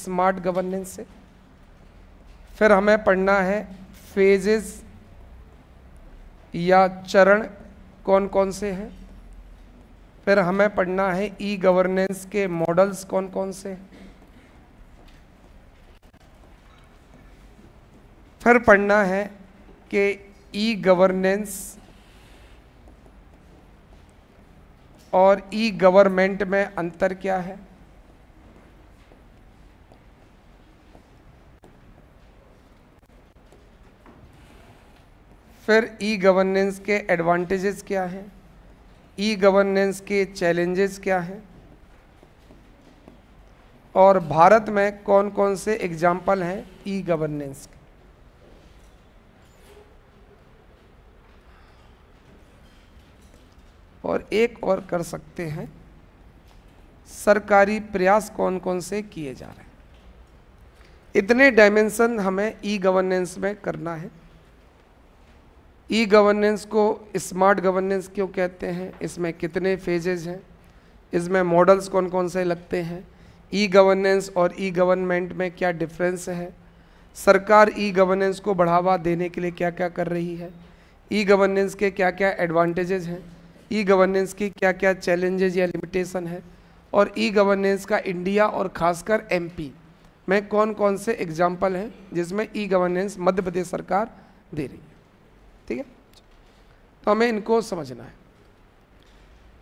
Smart governance से। फिर हमें पढ़ना है फेजेस या चरण कौन कौन से हैं। फिर हमें पढ़ना है ई गवर्नेंस के मॉडल्स कौन कौन से हैं। फिर पढ़ना है कि ई गवर्नेंस और ई गवर्नमेंट में अंतर क्या है। फिर ई गवर्नेंस के एडवांटेजेस क्या हैं, ई गवर्नेंस के चैलेंजेस क्या हैं, और भारत में कौन कौन से एग्जाम्पल हैं ई गवर्नेंस के। और एक और कर सकते हैं, सरकारी प्रयास कौन कौन से किए जा रहे हैं। इतने डायमेंशन हमें ई गवर्नेंस में करना है। ई गवर्नेंस को स्मार्ट गवर्नेंस क्यों कहते हैं, इसमें कितने फेजेस हैं, इसमें मॉडल्स कौन कौन से लगते हैं, ई गवर्नेंस और ई गवर्नमेंट में क्या डिफरेंस है, सरकार ई गवर्नेंस को बढ़ावा देने के लिए क्या क्या कर रही है, ई गवर्नेंस के क्या क्या एडवांटेजेस हैं, ई गवर्नेंस की क्या क्या चैलेंजेस या लिमिटेशन है, और ई गवर्नेंस का इंडिया और खासकर एमपी में कौन कौन से एग्जाम्पल हैं जिसमें ई गवर्नेंस मध्य प्रदेश सरकार दे रही है। ठीक है, तो हमें इनको समझना है।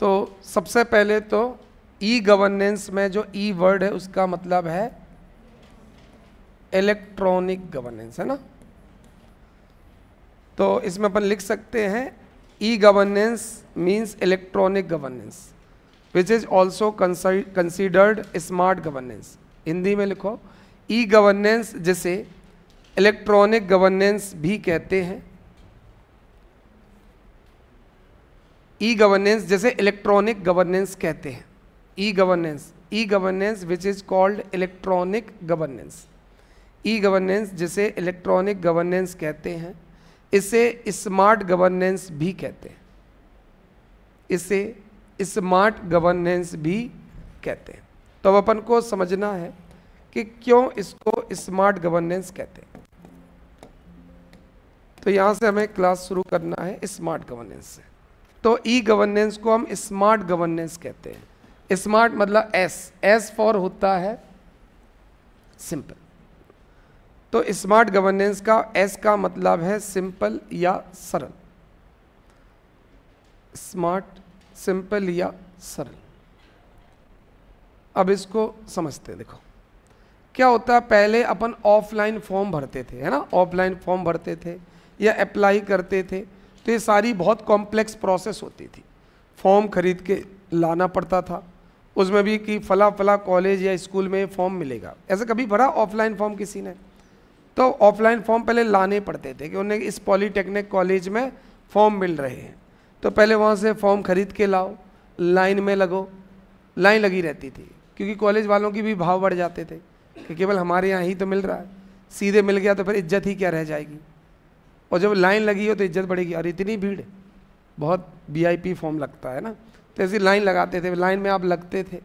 तो सबसे पहले तो ई गवर्नेंस में जो ई वर्ड है उसका मतलब है इलेक्ट्रॉनिक गवर्नेंस, है ना। तो इसमें अपन लिख सकते हैं e governance means electronic governance which is also considered smart governance. Hindi में लिखो ई गवर्नेंस जिसे इलेक्ट्रॉनिक गवर्नेंस भी कहते हैं। ई गवर्नेंस जैसे इलेक्ट्रॉनिक गवर्नेंस कहते हैं। E governance which is called electronic governance. E governance जिसे इलेक्ट्रॉनिक गवर्नेंस कहते हैं, इसे स्मार्ट गवर्नेंस भी कहते हैं। इसे स्मार्ट गवर्नेंस भी कहते हैं। तो अब अपन को समझना है कि क्यों इसको स्मार्ट गवर्नेंस कहते हैं। तो यहां से हमें क्लास शुरू करना है स्मार्ट गवर्नेंस से। तो ई गवर्नेंस को हम स्मार्ट गवर्नेंस कहते हैं। स्मार्ट मतलब एस फॉर होता है सिंपल। तो स्मार्ट गवर्नेंस का एस का मतलब है सिंपल या सरल। स्मार्ट, सिंपल या सरल। अब इसको समझते हैं। देखो क्या होता है, पहले अपन ऑफलाइन फॉर्म भरते थे, है ना, ऑफलाइन फॉर्म भरते थे या अप्लाई करते थे, तो ये सारी बहुत कॉम्प्लेक्स प्रोसेस होती थी। फॉर्म खरीद के लाना पड़ता था, उसमें भी कि फला फला कॉलेज या स्कूल में फॉर्म मिलेगा। ऐसे कभी भरा ऑफलाइन फॉर्म किसी ने? तो ऑफलाइन फॉर्म पहले लाने पड़ते थे कि उन्हें इस पॉलीटेक्निक कॉलेज में फॉर्म मिल रहे हैं, तो पहले वहाँ से फॉर्म खरीद के लाओ, लाइन में लगो। लाइन लगी रहती थी क्योंकि कॉलेज वालों की भी भाव बढ़ जाते थे कि केवल हमारे यहाँ ही तो मिल रहा है, सीधे मिल गया तो फिर इज्जत ही क्या रह जाएगी। और जब लाइन लगी हो तो इज्जत बढ़ेगी। और इतनी भीड़, बहुत वीआईपी फॉर्म लगता है ना, तो ऐसी लाइन लगाते थे, लाइन में आप लगते थे।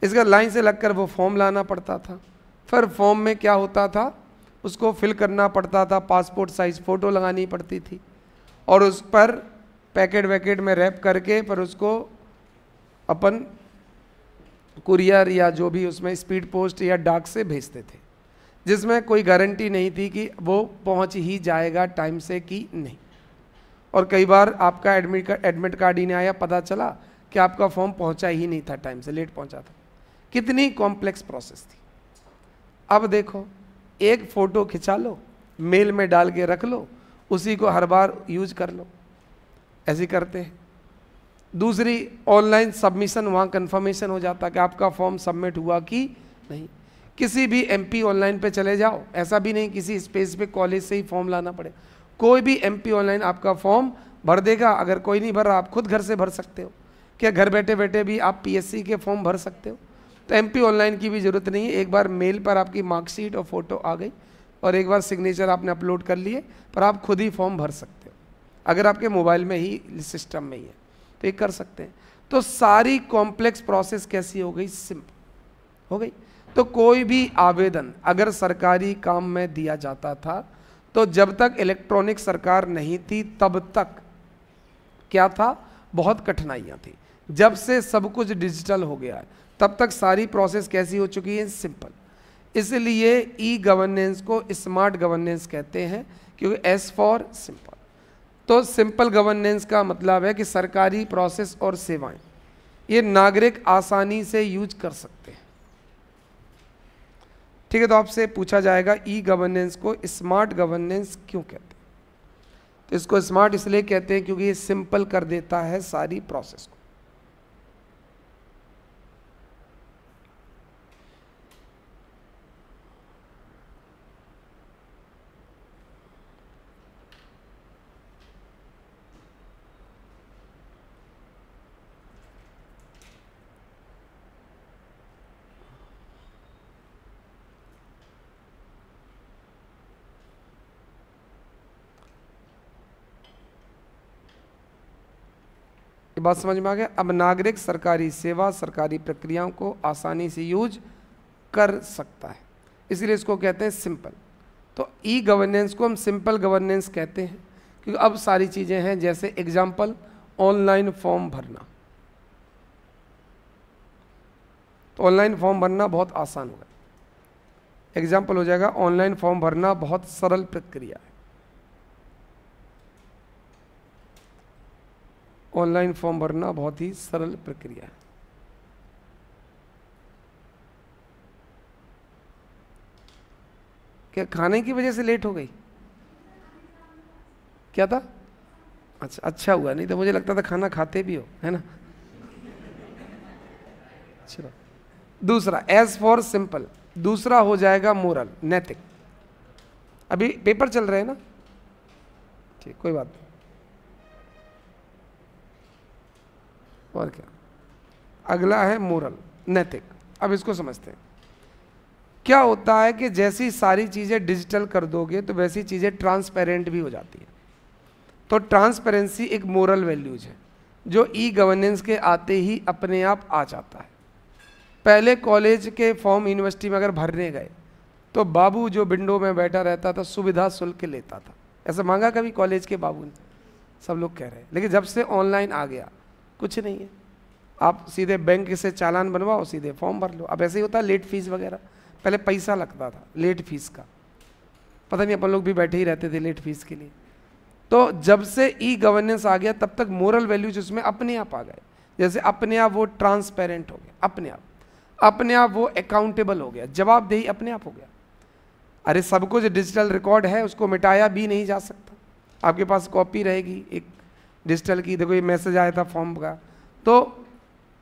इसका लाइन से लगकर वो फॉर्म लाना पड़ता था। फिर फॉर्म में क्या होता था, उसको फिल करना पड़ता था, पासपोर्ट साइज फ़ोटो लगानी पड़ती थी और उस पर पैकेट वैकेट में रैप करके फिर उसको अपन कुरियर या जो भी उसमें स्पीड पोस्ट या डाक से भेजते थे, जिसमें कोई गारंटी नहीं थी कि वो पहुंच ही जाएगा टाइम से कि नहीं। और कई बार आपका एडमिट कार्ड ही नहीं आया, पता चला कि आपका फॉर्म पहुंचा ही नहीं था टाइम से, लेट पहुंचा था। कितनी कॉम्प्लेक्स प्रोसेस थी। अब देखो, एक फ़ोटो खिंचा लो, मेल में डाल के रख लो, उसी को हर बार यूज कर लो, ऐसे करते हैं। दूसरी, ऑनलाइन सबमिशन, वहाँ कंफर्मेशन हो जाता कि आपका फॉर्म सबमिट हुआ कि नहीं। किसी भी एमपी ऑनलाइन पे चले जाओ, ऐसा भी नहीं किसी स्पेसिफिक कॉलेज से ही फॉर्म लाना पड़े, कोई भी एमपी ऑनलाइन आपका फॉर्म भर देगा। अगर कोई नहीं भर रहा, आप खुद घर से भर सकते हो। क्या घर बैठे बैठे भी आप पीएससी के फॉर्म भर सकते हो? तो एमपी ऑनलाइन की भी ज़रूरत नहीं है। एक बार मेल पर आपकी मार्कशीट और फोटो आ गई और एक बार सिग्नेचर आपने अपलोड कर लिए, पर आप खुद ही फॉर्म भर सकते हो अगर आपके मोबाइल में ही सिस्टम में ही है, तो ये कर सकते हैं। तो सारी कॉम्प्लेक्स प्रोसेस कैसी हो गई? सिंपल हो गई। तो कोई भी आवेदन अगर सरकारी काम में दिया जाता था तो जब तक इलेक्ट्रॉनिक सरकार नहीं थी तब तक क्या था, बहुत कठिनाइयाँ थी। जब से सब कुछ डिजिटल हो गया है तब तक सारी प्रोसेस कैसी हो चुकी है, सिंपल। इसलिए ई गवर्नेंस को स्मार्ट गवर्नेंस कहते हैं, क्योंकि एस फॉर सिंपल। तो सिंपल गवर्नेंस का मतलब है कि सरकारी प्रोसेस और सेवाएं ये नागरिक आसानी से यूज कर सकते हैं। ठीक है, तो आपसे पूछा जाएगा ई गवर्नेंस को स्मार्ट गवर्नेंस क्यों कहते हैं? तो इसको स्मार्ट इसलिए कहते हैं क्योंकि ये सिंपल कर देता है सारी प्रोसेस को। बात समझ में आ गया? अब नागरिक सरकारी सेवा, सरकारी प्रक्रियाओं को आसानी से यूज कर सकता है, इसलिए इसको कहते हैं सिंपल। तो ई गवर्नेंस को हम सिंपल गवर्नेंस कहते हैं क्योंकि अब सारी चीज़ें हैं, जैसे एग्जाम्पल ऑनलाइन फॉर्म भरना। तो ऑनलाइन फॉर्म भरना बहुत आसान होगा, एग्जाम्पल हो जाएगा ऑनलाइन फॉर्म भरना बहुत सरल प्रक्रिया है। ऑनलाइन फॉर्म भरना बहुत ही सरल प्रक्रिया है। क्या खाने की वजह से लेट हो गई? क्या था? अच्छा हुआ, नहीं तो मुझे लगता था खाना खाते भी हो, है ना। चलो दूसरा, एज फॉर सिंपल। दूसरा हो जाएगा मोरल, नैतिक। अभी पेपर चल रहे हैं ना, ठीक, कोई बात नहीं। और क्या, अगला है मोरल, नैतिक। अब इसको समझते हैं। क्या होता है कि जैसी सारी चीज़ें डिजिटल कर दोगे तो वैसी चीज़ें ट्रांसपेरेंट भी हो जाती है। तो ट्रांसपेरेंसी एक मोरल वैल्यूज है जो ई गवर्नेंस के आते ही अपने आप आ जाता है। पहले कॉलेज के फॉर्म यूनिवर्सिटी में अगर भरने गए तो बाबू जो विंडो में बैठा रहता था सुविधा शुल्क लेता था। ऐसा मांगा कभी कॉलेज के बाबू ने? सब लोग कह रहे हैं। लेकिन जब से ऑनलाइन आ गया कुछ नहीं है, आप सीधे बैंक से चालान बनवाओ, सीधे फॉर्म भर लो। अब ऐसे ही होता है लेट फीस वगैरह, पहले पैसा लगता था लेट फीस का, पता नहीं अपन लोग भी बैठे ही रहते थे लेट फीस के लिए। तो जब से ई गवर्नेंस आ गया तब तक मोरल वैल्यूज उसमें अपने आप आ गए। जैसे अपने आप वो ट्रांसपेरेंट हो गया, अपने आप वो अकाउंटेबल हो गया, जवाबदेही अपने आप हो गया। अरे सब कुछ डिजिटल रिकॉर्ड है, उसको मिटाया भी नहीं जा सकता। आपके पास कॉपी रहेगी एक डिजिटल की, देखो ये मैसेज आया था फॉर्म का। तो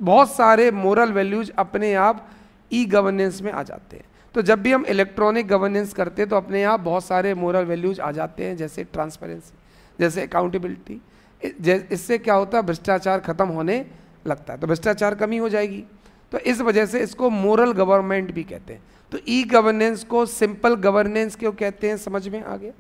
बहुत सारे मोरल वैल्यूज अपने आप ई गवर्नेंस में आ जाते हैं। तो जब भी हम इलेक्ट्रॉनिक गवर्नेंस करते हैं तो अपने आप बहुत सारे मोरल वैल्यूज आ जाते हैं, जैसे ट्रांसपेरेंसी, जैसे अकाउंटेबिलिटी। इससे क्या होता है, भ्रष्टाचार खत्म होने लगता है, तो भ्रष्टाचार कमी हो जाएगी। तो इस वजह से इसको मोरल गवर्नमेंट भी कहते हैं। तो ई गवर्नेंस को सिंपल गवर्नेंस क्यों कहते हैं, समझ में आ गया।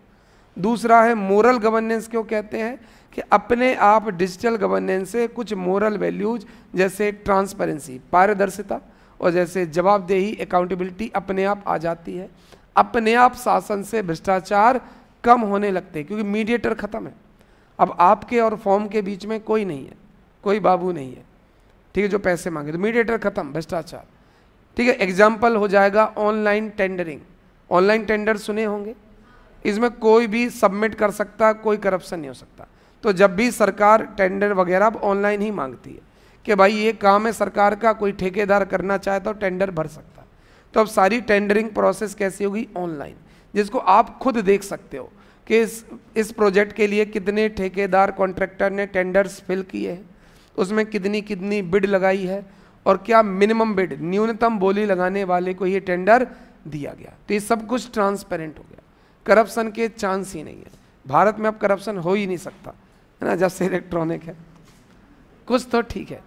दूसरा है मोरल गवर्नेंस क्यों कहते हैं कि अपने आप डिजिटल गवर्नेंस से कुछ मोरल वैल्यूज जैसे ट्रांसपेरेंसी, पारदर्शिता, और जैसे जवाबदेही, अकाउंटेबिलिटी अपने आप आ जाती है। अपने आप शासन से भ्रष्टाचार कम होने लगते हैं क्योंकि मीडिएटर खत्म है। अब आपके और फॉर्म के बीच में कोई नहीं है, कोई बाबू नहीं है, ठीक है, जो पैसे मांगे, तो मीडिएटर खत्म, भ्रष्टाचार। ठीक है, एग्जाम्पल हो जाएगा ऑनलाइन टेंडरिंग। ऑनलाइन टेंडर सुने होंगे, इसमें कोई भी सबमिट कर सकता, कोई करप्शन नहीं हो सकता। तो जब भी सरकार टेंडर वगैरह अब ऑनलाइन ही मांगती है कि भाई ये काम है सरकार का, कोई ठेकेदार करना चाहे तो टेंडर भर सकता है। तो अब सारी टेंडरिंग प्रोसेस कैसी होगी, ऑनलाइन, जिसको आप खुद देख सकते हो कि इस प्रोजेक्ट के लिए कितने ठेकेदार कॉन्ट्रैक्टर ने टेंडर्स फिल किए हैं, उसमें कितनी कितनी बिड लगाई है, और क्या मिनिमम बिड, न्यूनतम बोली लगाने वाले को ये टेंडर दिया गया। तो ये सब कुछ ट्रांसपेरेंट हो गया, करप्शन के चांस ही नहीं है। भारत में अब करप्शन हो ही नहीं सकता, है ना, जब से इलेक्ट्रॉनिक है। कुछ तो ठीक है।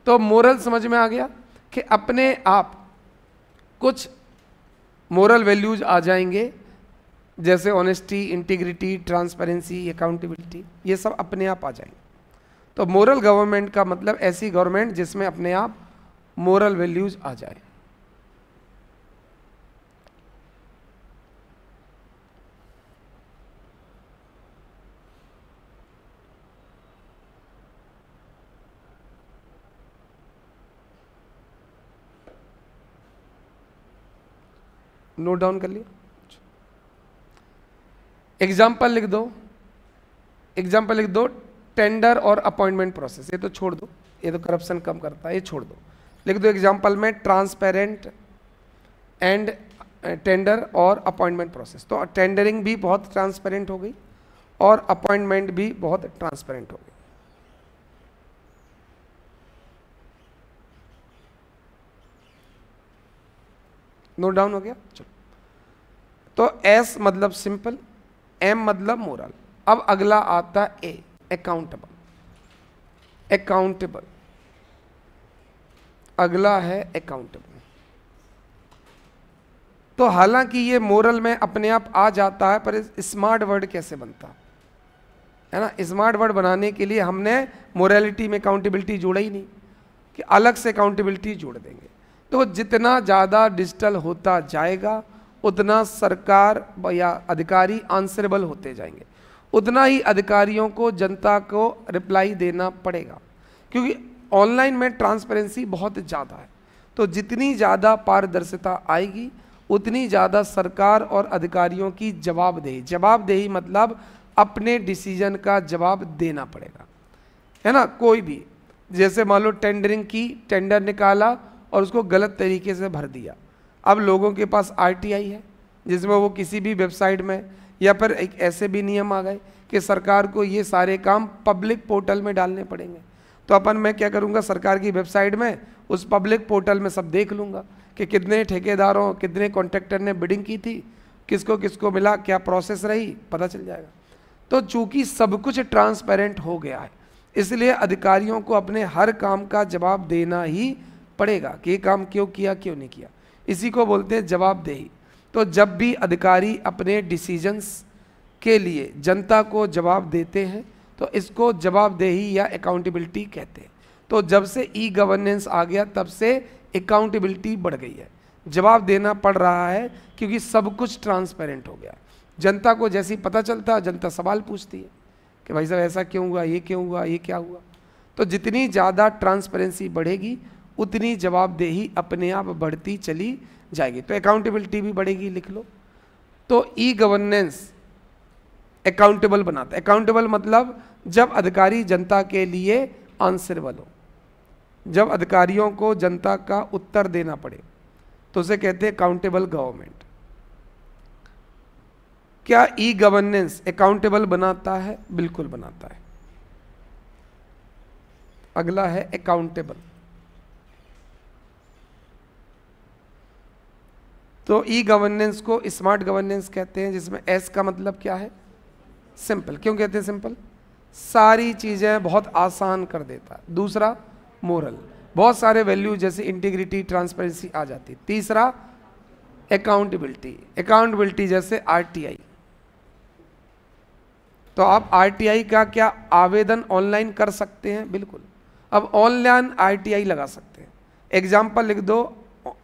तो मोरल समझ में आ गया कि अपने आप कुछ मोरल वैल्यूज आ जाएंगे, जैसे ऑनेस्टी, इंटीग्रिटी, ट्रांसपेरेंसी, अकाउंटेबिलिटी, ये सब अपने आप आ जाएंगे। तो मोरल गवर्नमेंट का मतलब ऐसी गवर्नमेंट जिसमें अपने आप मोरल वैल्यूज आ जाए। नोट डाउन कर लिया? एग्जाम्पल लिख दो, एग्जाम्पल लिख दो, टेंडर और अपॉइंटमेंट प्रोसेस, ये तो छोड़ दो, ये तो करप्शन कम करता है, ये छोड़ दो। लिख दो एग्जाम्पल में ट्रांसपेरेंट एंड टेंडर और अपॉइंटमेंट प्रोसेस। तो टेंडरिंग भी बहुत ट्रांसपेरेंट हो गई और अपॉइंटमेंट भी बहुत ट्रांसपेरेंट हो गई। नोट डाउन हो गया? चलो, तो एस मतलब सिंपल, एम मतलब मोरल। अब अगला आता ए, अकाउंटेबल। अकाउंटेबल, अगला है अकाउंटेबल। तो हालांकि ये मोरल में अपने आप आ जाता है, पर स्मार्ट वर्ड कैसे बनता है ना? स्मार्ट वर्ड बनाने के लिए हमने मोरालिटी में अकाउंटेबिलिटी जोड़ा ही नहीं, कि अलग से अकाउंटेबिलिटी जोड़ देंगे। तो जितना ज़्यादा डिजिटल होता जाएगा उतना सरकार या अधिकारी आंसरेबल होते जाएंगे, उतना ही अधिकारियों को जनता को रिप्लाई देना पड़ेगा, क्योंकि ऑनलाइन में ट्रांसपेरेंसी बहुत ज़्यादा है। तो जितनी ज़्यादा पारदर्शिता आएगी उतनी ज़्यादा सरकार और अधिकारियों की जवाबदेही, जवाबदेही मतलब अपने डिसीजन का जवाब देना पड़ेगा, है ना? कोई भी, जैसे मान लो टेंडरिंग की, टेंडर निकाला और उसको गलत तरीके से भर दिया। अब लोगों के पास आरटीआई है जिसमें वो किसी भी वेबसाइट में, या फिर एक ऐसे भी नियम आ गए कि सरकार को ये सारे काम पब्लिक पोर्टल में डालने पड़ेंगे। तो अपन मैं क्या करूँगा, सरकार की वेबसाइट में उस पब्लिक पोर्टल में सब देख लूँगा कि कितने ठेकेदारों, कितने कॉन्ट्रैक्टर ने बिडिंग की थी, किसको किसको मिला, क्या प्रोसेस रही, पता चल जाएगा। तो चूंकि सब कुछ ट्रांसपेरेंट हो गया है, इसलिए अधिकारियों को अपने हर काम का जवाब देना ही पड़ेगा कि ये काम क्यों किया, क्यों नहीं किया। इसी को बोलते हैं जवाबदेही। तो जब भी अधिकारी अपने डिसीजंस के लिए जनता को जवाब देते हैं तो इसको जवाबदेही या अकाउंटेबिलिटी कहते हैं। तो जब से ई गवर्नेंस आ गया तब से अकाउंटेबिलिटी बढ़ गई है, जवाब देना पड़ रहा है, क्योंकि सब कुछ ट्रांसपेरेंट हो गया। जनता को जैसे ही पता चलता है जनता सवाल पूछती है कि भाई साहब ऐसा क्यों हुआ, ये क्यों हुआ, ये क्या हुआ। तो जितनी ज़्यादा ट्रांसपेरेंसी बढ़ेगी उतनी जवाबदेही अपने आप बढ़ती चली जाएगी, तो अकाउंटेबिलिटी भी बढ़ेगी, लिख लो। तो ई गवर्नेंस अकाउंटेबल बनाता है। अकाउंटेबल मतलब जब अधिकारी जनता के लिए आंसरेबल हो, जब अधिकारियों को जनता का उत्तर देना पड़े, तो उसे कहते हैं अकाउंटेबल गवर्नमेंट। क्या ई गवर्नेंस अकाउंटेबल बनाता है? बिल्कुल बनाता है। अगला है अकाउंटेबल। तो ई गवर्नेंस को स्मार्ट गवर्नेंस कहते हैं, जिसमें एस का मतलब क्या है? सिंपल। क्यों कहते हैं सिंपल? सारी चीजें बहुत आसान कर देता है। दूसरा मोरल, बहुत सारे वैल्यू जैसे इंटीग्रिटी, ट्रांसपेरेंसी आ जाती। तीसरा अकाउंटेबिलिटी, अकाउंटेबिलिटी जैसे आरटीआई। तो आप आरटीआई का क्या आवेदन ऑनलाइन कर सकते हैं? बिल्कुल, अब ऑनलाइन आरटीआई लगा सकते हैं। एग्जाम्पल लिख दो,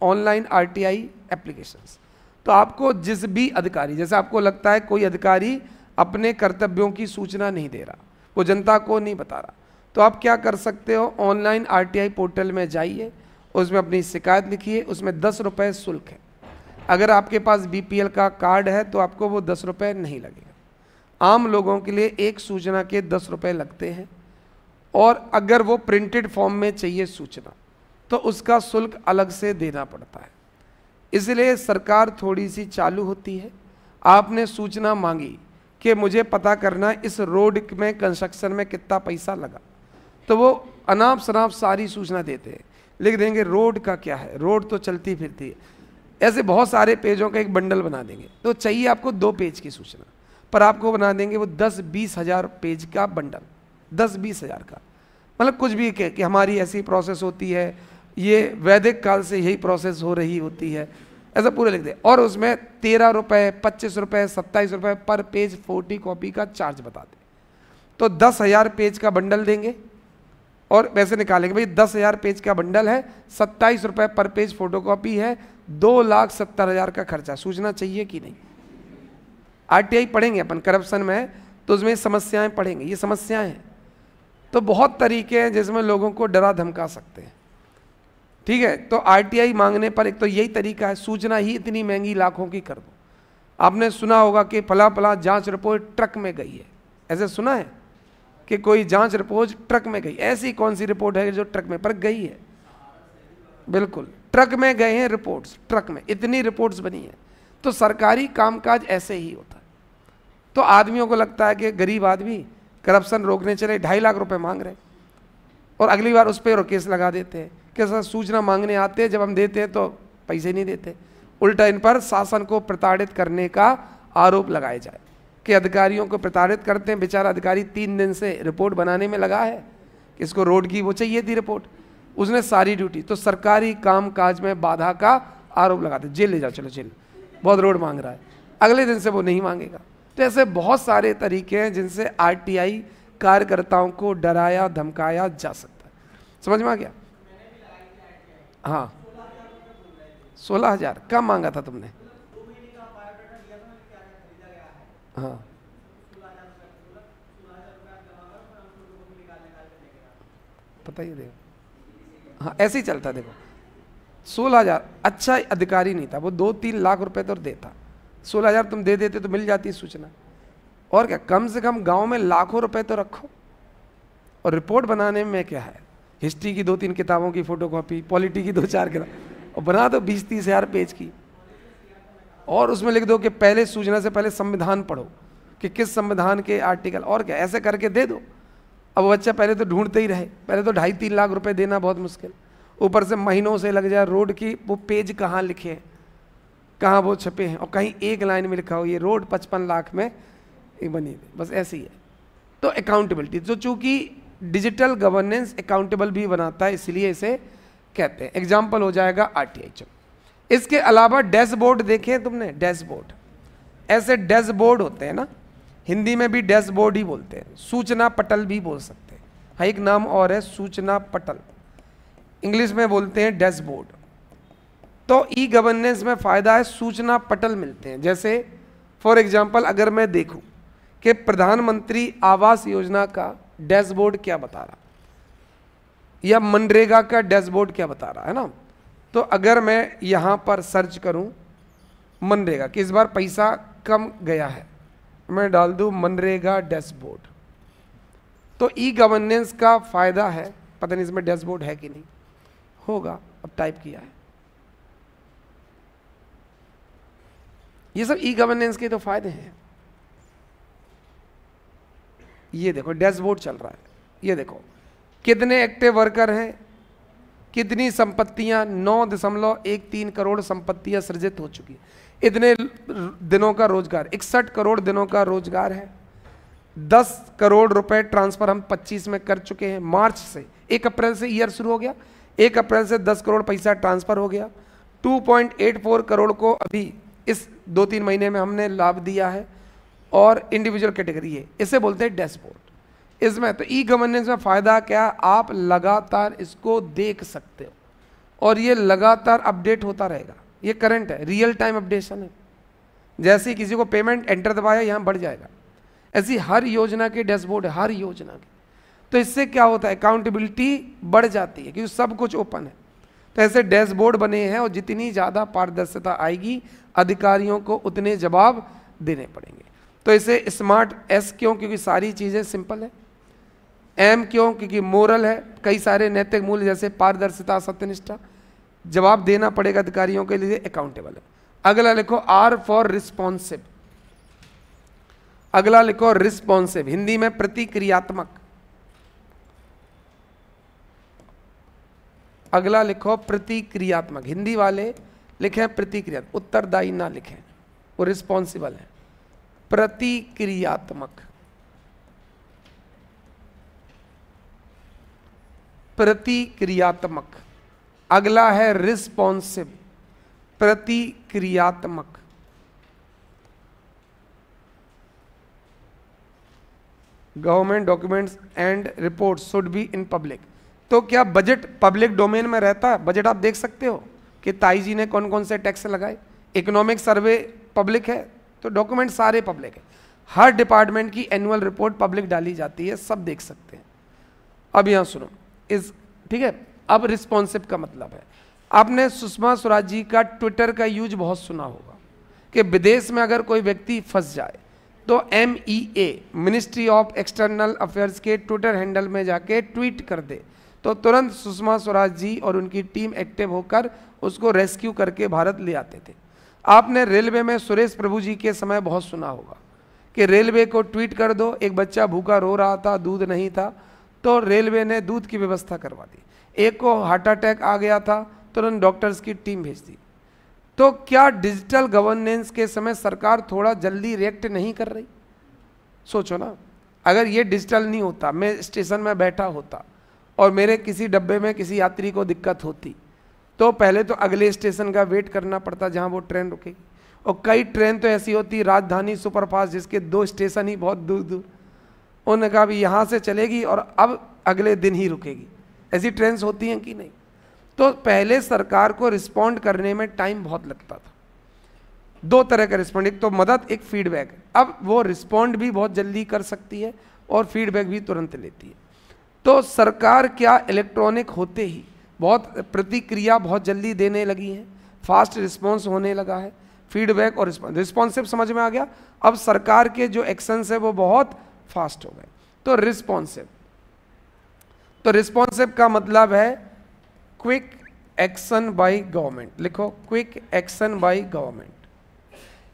ऑनलाइन आरटीआई एप्लीकेशंस। तो आपको जिस भी अधिकारी, जैसे आपको लगता है कोई अधिकारी अपने कर्तव्यों की सूचना नहीं दे रहा, वो जनता को नहीं बता रहा, तो आप क्या कर सकते हो, ऑनलाइन आरटीआई पोर्टल में जाइए, उसमें अपनी शिकायत लिखिए, उसमें 10 रुपये शुल्क है। अगर आपके पास बीपीएल का कार्ड है तो आपको वो 10 रुपये नहीं लगेगा। आम लोगों के लिए एक सूचना के 10 रुपये लगते हैं, और अगर वो प्रिंटेड फॉर्म में चाहिए सूचना तो उसका शुल्क अलग से देना पड़ता है। इसलिए सरकार थोड़ी सी चालू होती है। आपने सूचना मांगी कि मुझे पता करना इस रोड में कंस्ट्रक्शन में कितना पैसा लगा, तो वो अनाप शनाप सारी सूचना देते हैं, लिख देंगे रोड का क्या है, रोड तो चलती फिरती है। ऐसे बहुत सारे पेजों का एक बंडल बना देंगे। तो चाहिए आपको 2 पेज की सूचना, पर आपको बना देंगे वो 10-20 हज़ार पेज का बंडल, 10-20 हज़ार का, मतलब कुछ भी कह कि हमारी ऐसी प्रोसेस होती है, ये वैदिक काल से यही प्रोसेस हो रही होती है, ऐसा पूरे लिख दे। और उसमें 13 रुपये, 25 रुपये, 27 रुपये पर पेज फोटो कॉपी का चार्ज बता दे। तो 10,000 पेज का बंडल देंगे और वैसे निकालेंगे, भाई 10,000 पेज का बंडल है, 27 रुपये पर पेज फोटोकॉपी है, 2,70,000 का खर्चा। सूचना चाहिए कि नहीं? आरटीआई पढ़ेंगे अपन करप्शन में, तो उसमें समस्याएं पढ़ेंगे, ये समस्याएं हैं। तो बहुत तरीके हैं जिसमें लोगों को डरा धमका सकते हैं, ठीक है। तो आरटीआई मांगने पर एक तो यही तरीका है, सूचना ही इतनी महंगी लाखों की कर दो। आपने सुना होगा कि फला फला जांच रिपोर्ट ट्रक में गई है, ऐसे सुना है कि कोई जांच रिपोर्ट ट्रक में गई? ऐसी कौन सी रिपोर्ट है जो ट्रक में पर गई है? बिल्कुल ट्रक में गए हैं रिपोर्ट्स, ट्रक में इतनी रिपोर्ट्स बनी है। तो सरकारी कामकाज ऐसे ही होता है। तो आदमियों को लगता है कि गरीब आदमी करप्शन रोकने चले 2.5 लाख रुपए मांग रहे, और अगली बार उस पर केस लगा देते हैं कि सर सूचना मांगने आते हैं, जब हम देते हैं तो पैसे नहीं देते। उल्टा इन पर शासन को प्रताड़ित करने का आरोप लगाया जाए कि अधिकारियों को प्रताड़ित करते हैं। बेचारा अधिकारी 3 दिन से रिपोर्ट बनाने में लगा है कि इसको रोड की वो चाहिए थी रिपोर्ट, उसने सारी ड्यूटी, तो सरकारी काम काज में बाधा का आरोप लगाते, जेल ले जाओ, चलो जेल, बहुत रोड मांग रहा है, अगले दिन से वो नहीं मांगेगा। तो ऐसे बहुत सारे तरीके हैं जिनसे आरटीआई कार्यकर्ताओं को डराया धमकाया जा सकता है। समझ में आ गया? हाँ 16,000 कम मांगा था तुमने? हाँ पता ही देखो, हाँ ऐसे ही चलता। देखो 16,000 अच्छा अधिकारी नहीं था, वो 2-3 लाख रुपए तो देता, 16,000 तुम दे देते तो मिल जाती सूचना। और क्या, कम से कम गांव में लाखों रुपए तो रखो। और रिपोर्ट बनाने में क्या है, हिस्ट्री की 2-3 किताबों की फोटोकॉपी, पॉलिटी की 2-4 किताब, और बना दो 20-30 हज़ार पेज की, और उसमें लिख दो कि पहले सूचना से पहले संविधान पढ़ो कि किस संविधान के आर्टिकल, और क्या ऐसे करके दे दो। अब बच्चा पहले तो ढूंढते ही रहे, पहले तो 2.5-3 लाख रुपए देना बहुत मुश्किल, ऊपर से महीनों से लग जाए रोड की वो पेज कहाँ लिखे हैं, कहाँ वो छपे हैं, और कहीं एक लाइन में लिखा हो ये रोड 55 लाख में बनी, बस ऐसी है। तो अकाउंटेबिलिटी, तो चूंकि डिजिटल गवर्नेंस अकाउंटेबल भी बनाता है, इसलिए इसे कहते हैं। एग्जाम्पल हो जाएगा आरटीआई। चलो इसके अलावा डैशबोर्ड देखें तुमने, डैशबोर्ड, ऐसे डैशबोर्ड होते हैं ना, हिंदी में भी डैशबोर्ड ही बोलते हैं, सूचना पटल भी बोल सकते हैं, हाँ एक नाम और है सूचना पटल, इंग्लिश में बोलते हैं डैशबोर्ड। तो ई गवर्नेंस में फायदा है, सूचना पटल मिलते हैं। जैसे फॉर एग्जाम्पल अगर मैं देखूं कि प्रधानमंत्री आवास योजना का डैशबोर्ड क्या बता रहा, या मनरेगा का डैशबोर्ड क्या बता रहा है ना, तो अगर मैं यहां पर सर्च करूं मनरेगा कि इस बार पैसा कम गया है, मैं डाल दूं मनरेगा डैशबोर्ड, तो ई गवर्नेंस का फायदा है। पता नहीं इसमें डैशबोर्ड है कि नहीं, होगा, अब टाइप किया है। ये सब ई गवर्नेंस के तो फायदे हैं। ये देखो डैशबोर्ड चल रहा है, ये देखो कितने एक्टिव वर्कर हैं, कितनी संपत्तियां, 9.13 करोड़ संपत्तियां सृजित हो चुकी, इतने दिनों का रोजगार, 61 करोड़ दिनों का रोजगार है, 10 करोड़ रुपए ट्रांसफर हम 25 में कर चुके हैं। मार्च से 1 अप्रैल से ईयर शुरू हो गया, 1 अप्रैल से 10 करोड़ पैसा ट्रांसफर हो गया, 2.84 करोड़ को अभी इस 2-3 महीने में हमने लाभ दिया है, और इंडिविजुअल कैटेगरी है, इसे बोलते हैं डैशबोर्ड। इसमें तो ई गवर्नेंस में फायदा क्या, आप लगातार इसको देख सकते हो, और ये लगातार अपडेट होता रहेगा, ये करंट है, रियल टाइम अपडेशन है। जैसे ही किसी को पेमेंट एंटर दबाया यहाँ बढ़ जाएगा, ऐसी हर योजना के डैशबोर्ड है, हर योजना के। तो इससे क्या होता है, अकाउंटेबिलिटी बढ़ जाती है क्योंकि सब कुछ ओपन है। तो ऐसे डैशबोर्ड बने हैं, और जितनी ज़्यादा पारदर्शिता आएगी अधिकारियों को उतने जवाब देने पड़ेंगे। तो इसे स्मार्ट एस क्यों, क्योंकि सारी चीज़ें सिंपल है, एम क्यों, क्योंकि मोरल है, कई सारे नैतिक मूल्य जैसे पारदर्शिता सत्यनिष्ठा, जवाब देना पड़ेगा अधिकारियों के लिए, अकाउंटेबल है। अगला लिखो आर फॉर रिस्पॉन्सिव, अगला लिखो रिस्पॉन्सिव, हिंदी में प्रतिक्रियात्मक, अगला लिखो प्रतिक्रियात्मक, हिंदी वाले लिखें प्रतिक्रिया, उत्तरदायी ना लिखें, वो रिस्पॉन्सिबल है, प्रतिक्रियात्मक, प्रतिक्रियात्मक। अगला है रिस्पॉन्सिव, प्रतिक्रियात्मक। Government documents and reports should be in public. तो क्या बजट पब्लिक डोमेन में रहता है? बजट आप देख सकते हो कि ताई जी ने कौन कौन से टैक्स लगाए, इकोनॉमिक सर्वे पब्लिक है, तो डॉक्यूमेंट सारे पब्लिक है, हर डिपार्टमेंट की एनुअल रिपोर्ट पब्लिक डाली जाती है, सब देख सकते हैं। अब यहां सुनो, इस ठीक है, अब रिस्पॉन्सिव का मतलब है, आपने सुषमा स्वराज जी का ट्विटर का यूज बहुत सुना होगा कि विदेश में अगर कोई व्यक्ति फंस जाए तो MEA ministry of external affairs के ट्विटर हैंडल में जाके ट्वीट कर दे तो तुरंत सुषमा स्वराज जी और उनकी टीम एक्टिव होकर उसको रेस्क्यू करके भारत ले आते थे। आपने रेलवे में सुरेश प्रभु जी के समय बहुत सुना होगा कि रेलवे को ट्वीट कर दो, एक बच्चा भूखा रो रहा था, दूध नहीं था, तो रेलवे ने दूध की व्यवस्था करवा दी। एक को हार्ट अटैक आ गया था, तुरंत डॉक्टर्स की टीम भेज दी। तो क्या डिजिटल गवर्नेंस के समय सरकार थोड़ा जल्दी रिएक्ट नहीं कर रही? सोचो ना, अगर ये डिजिटल नहीं होता, मैं स्टेशन में बैठा होता और मेरे किसी डब्बे में किसी यात्री को दिक्कत होती तो पहले तो अगले स्टेशन का वेट करना पड़ता जहां वो ट्रेन रुकेगी, और कई ट्रेन तो ऐसी होती राजधानी सुपरफास्ट जिसके 2 स्टेशन ही बहुत दूर दूर, उन्होंने कहा भी यहाँ से चलेगी और अब अगले दिन ही रुकेगी। ऐसी ट्रेन होती हैं कि नहीं? तो पहले सरकार को रिस्पॉन्ड करने में टाइम बहुत लगता था। 2 तरह का रिस्पॉन्ड, एक तो मदद, एक फीडबैक। अब वो रिस्पॉन्ड भी बहुत जल्दी कर सकती है और फीडबैक भी तुरंत लेती है। तो सरकार क्या इलेक्ट्रॉनिक होते ही बहुत प्रतिक्रिया बहुत जल्दी देने लगी है, फास्ट रिस्पॉन्स होने लगा है, फीडबैक और रिस्पॉन्सिव समझ में आ गया। अब सरकार के जो एक्शंस है वो बहुत फास्ट हो गए। तो रिस्पॉन्सिव का मतलब है क्विक एक्शन बाय गवर्नमेंट। लिखो क्विक एक्शन बाय गवर्नमेंट,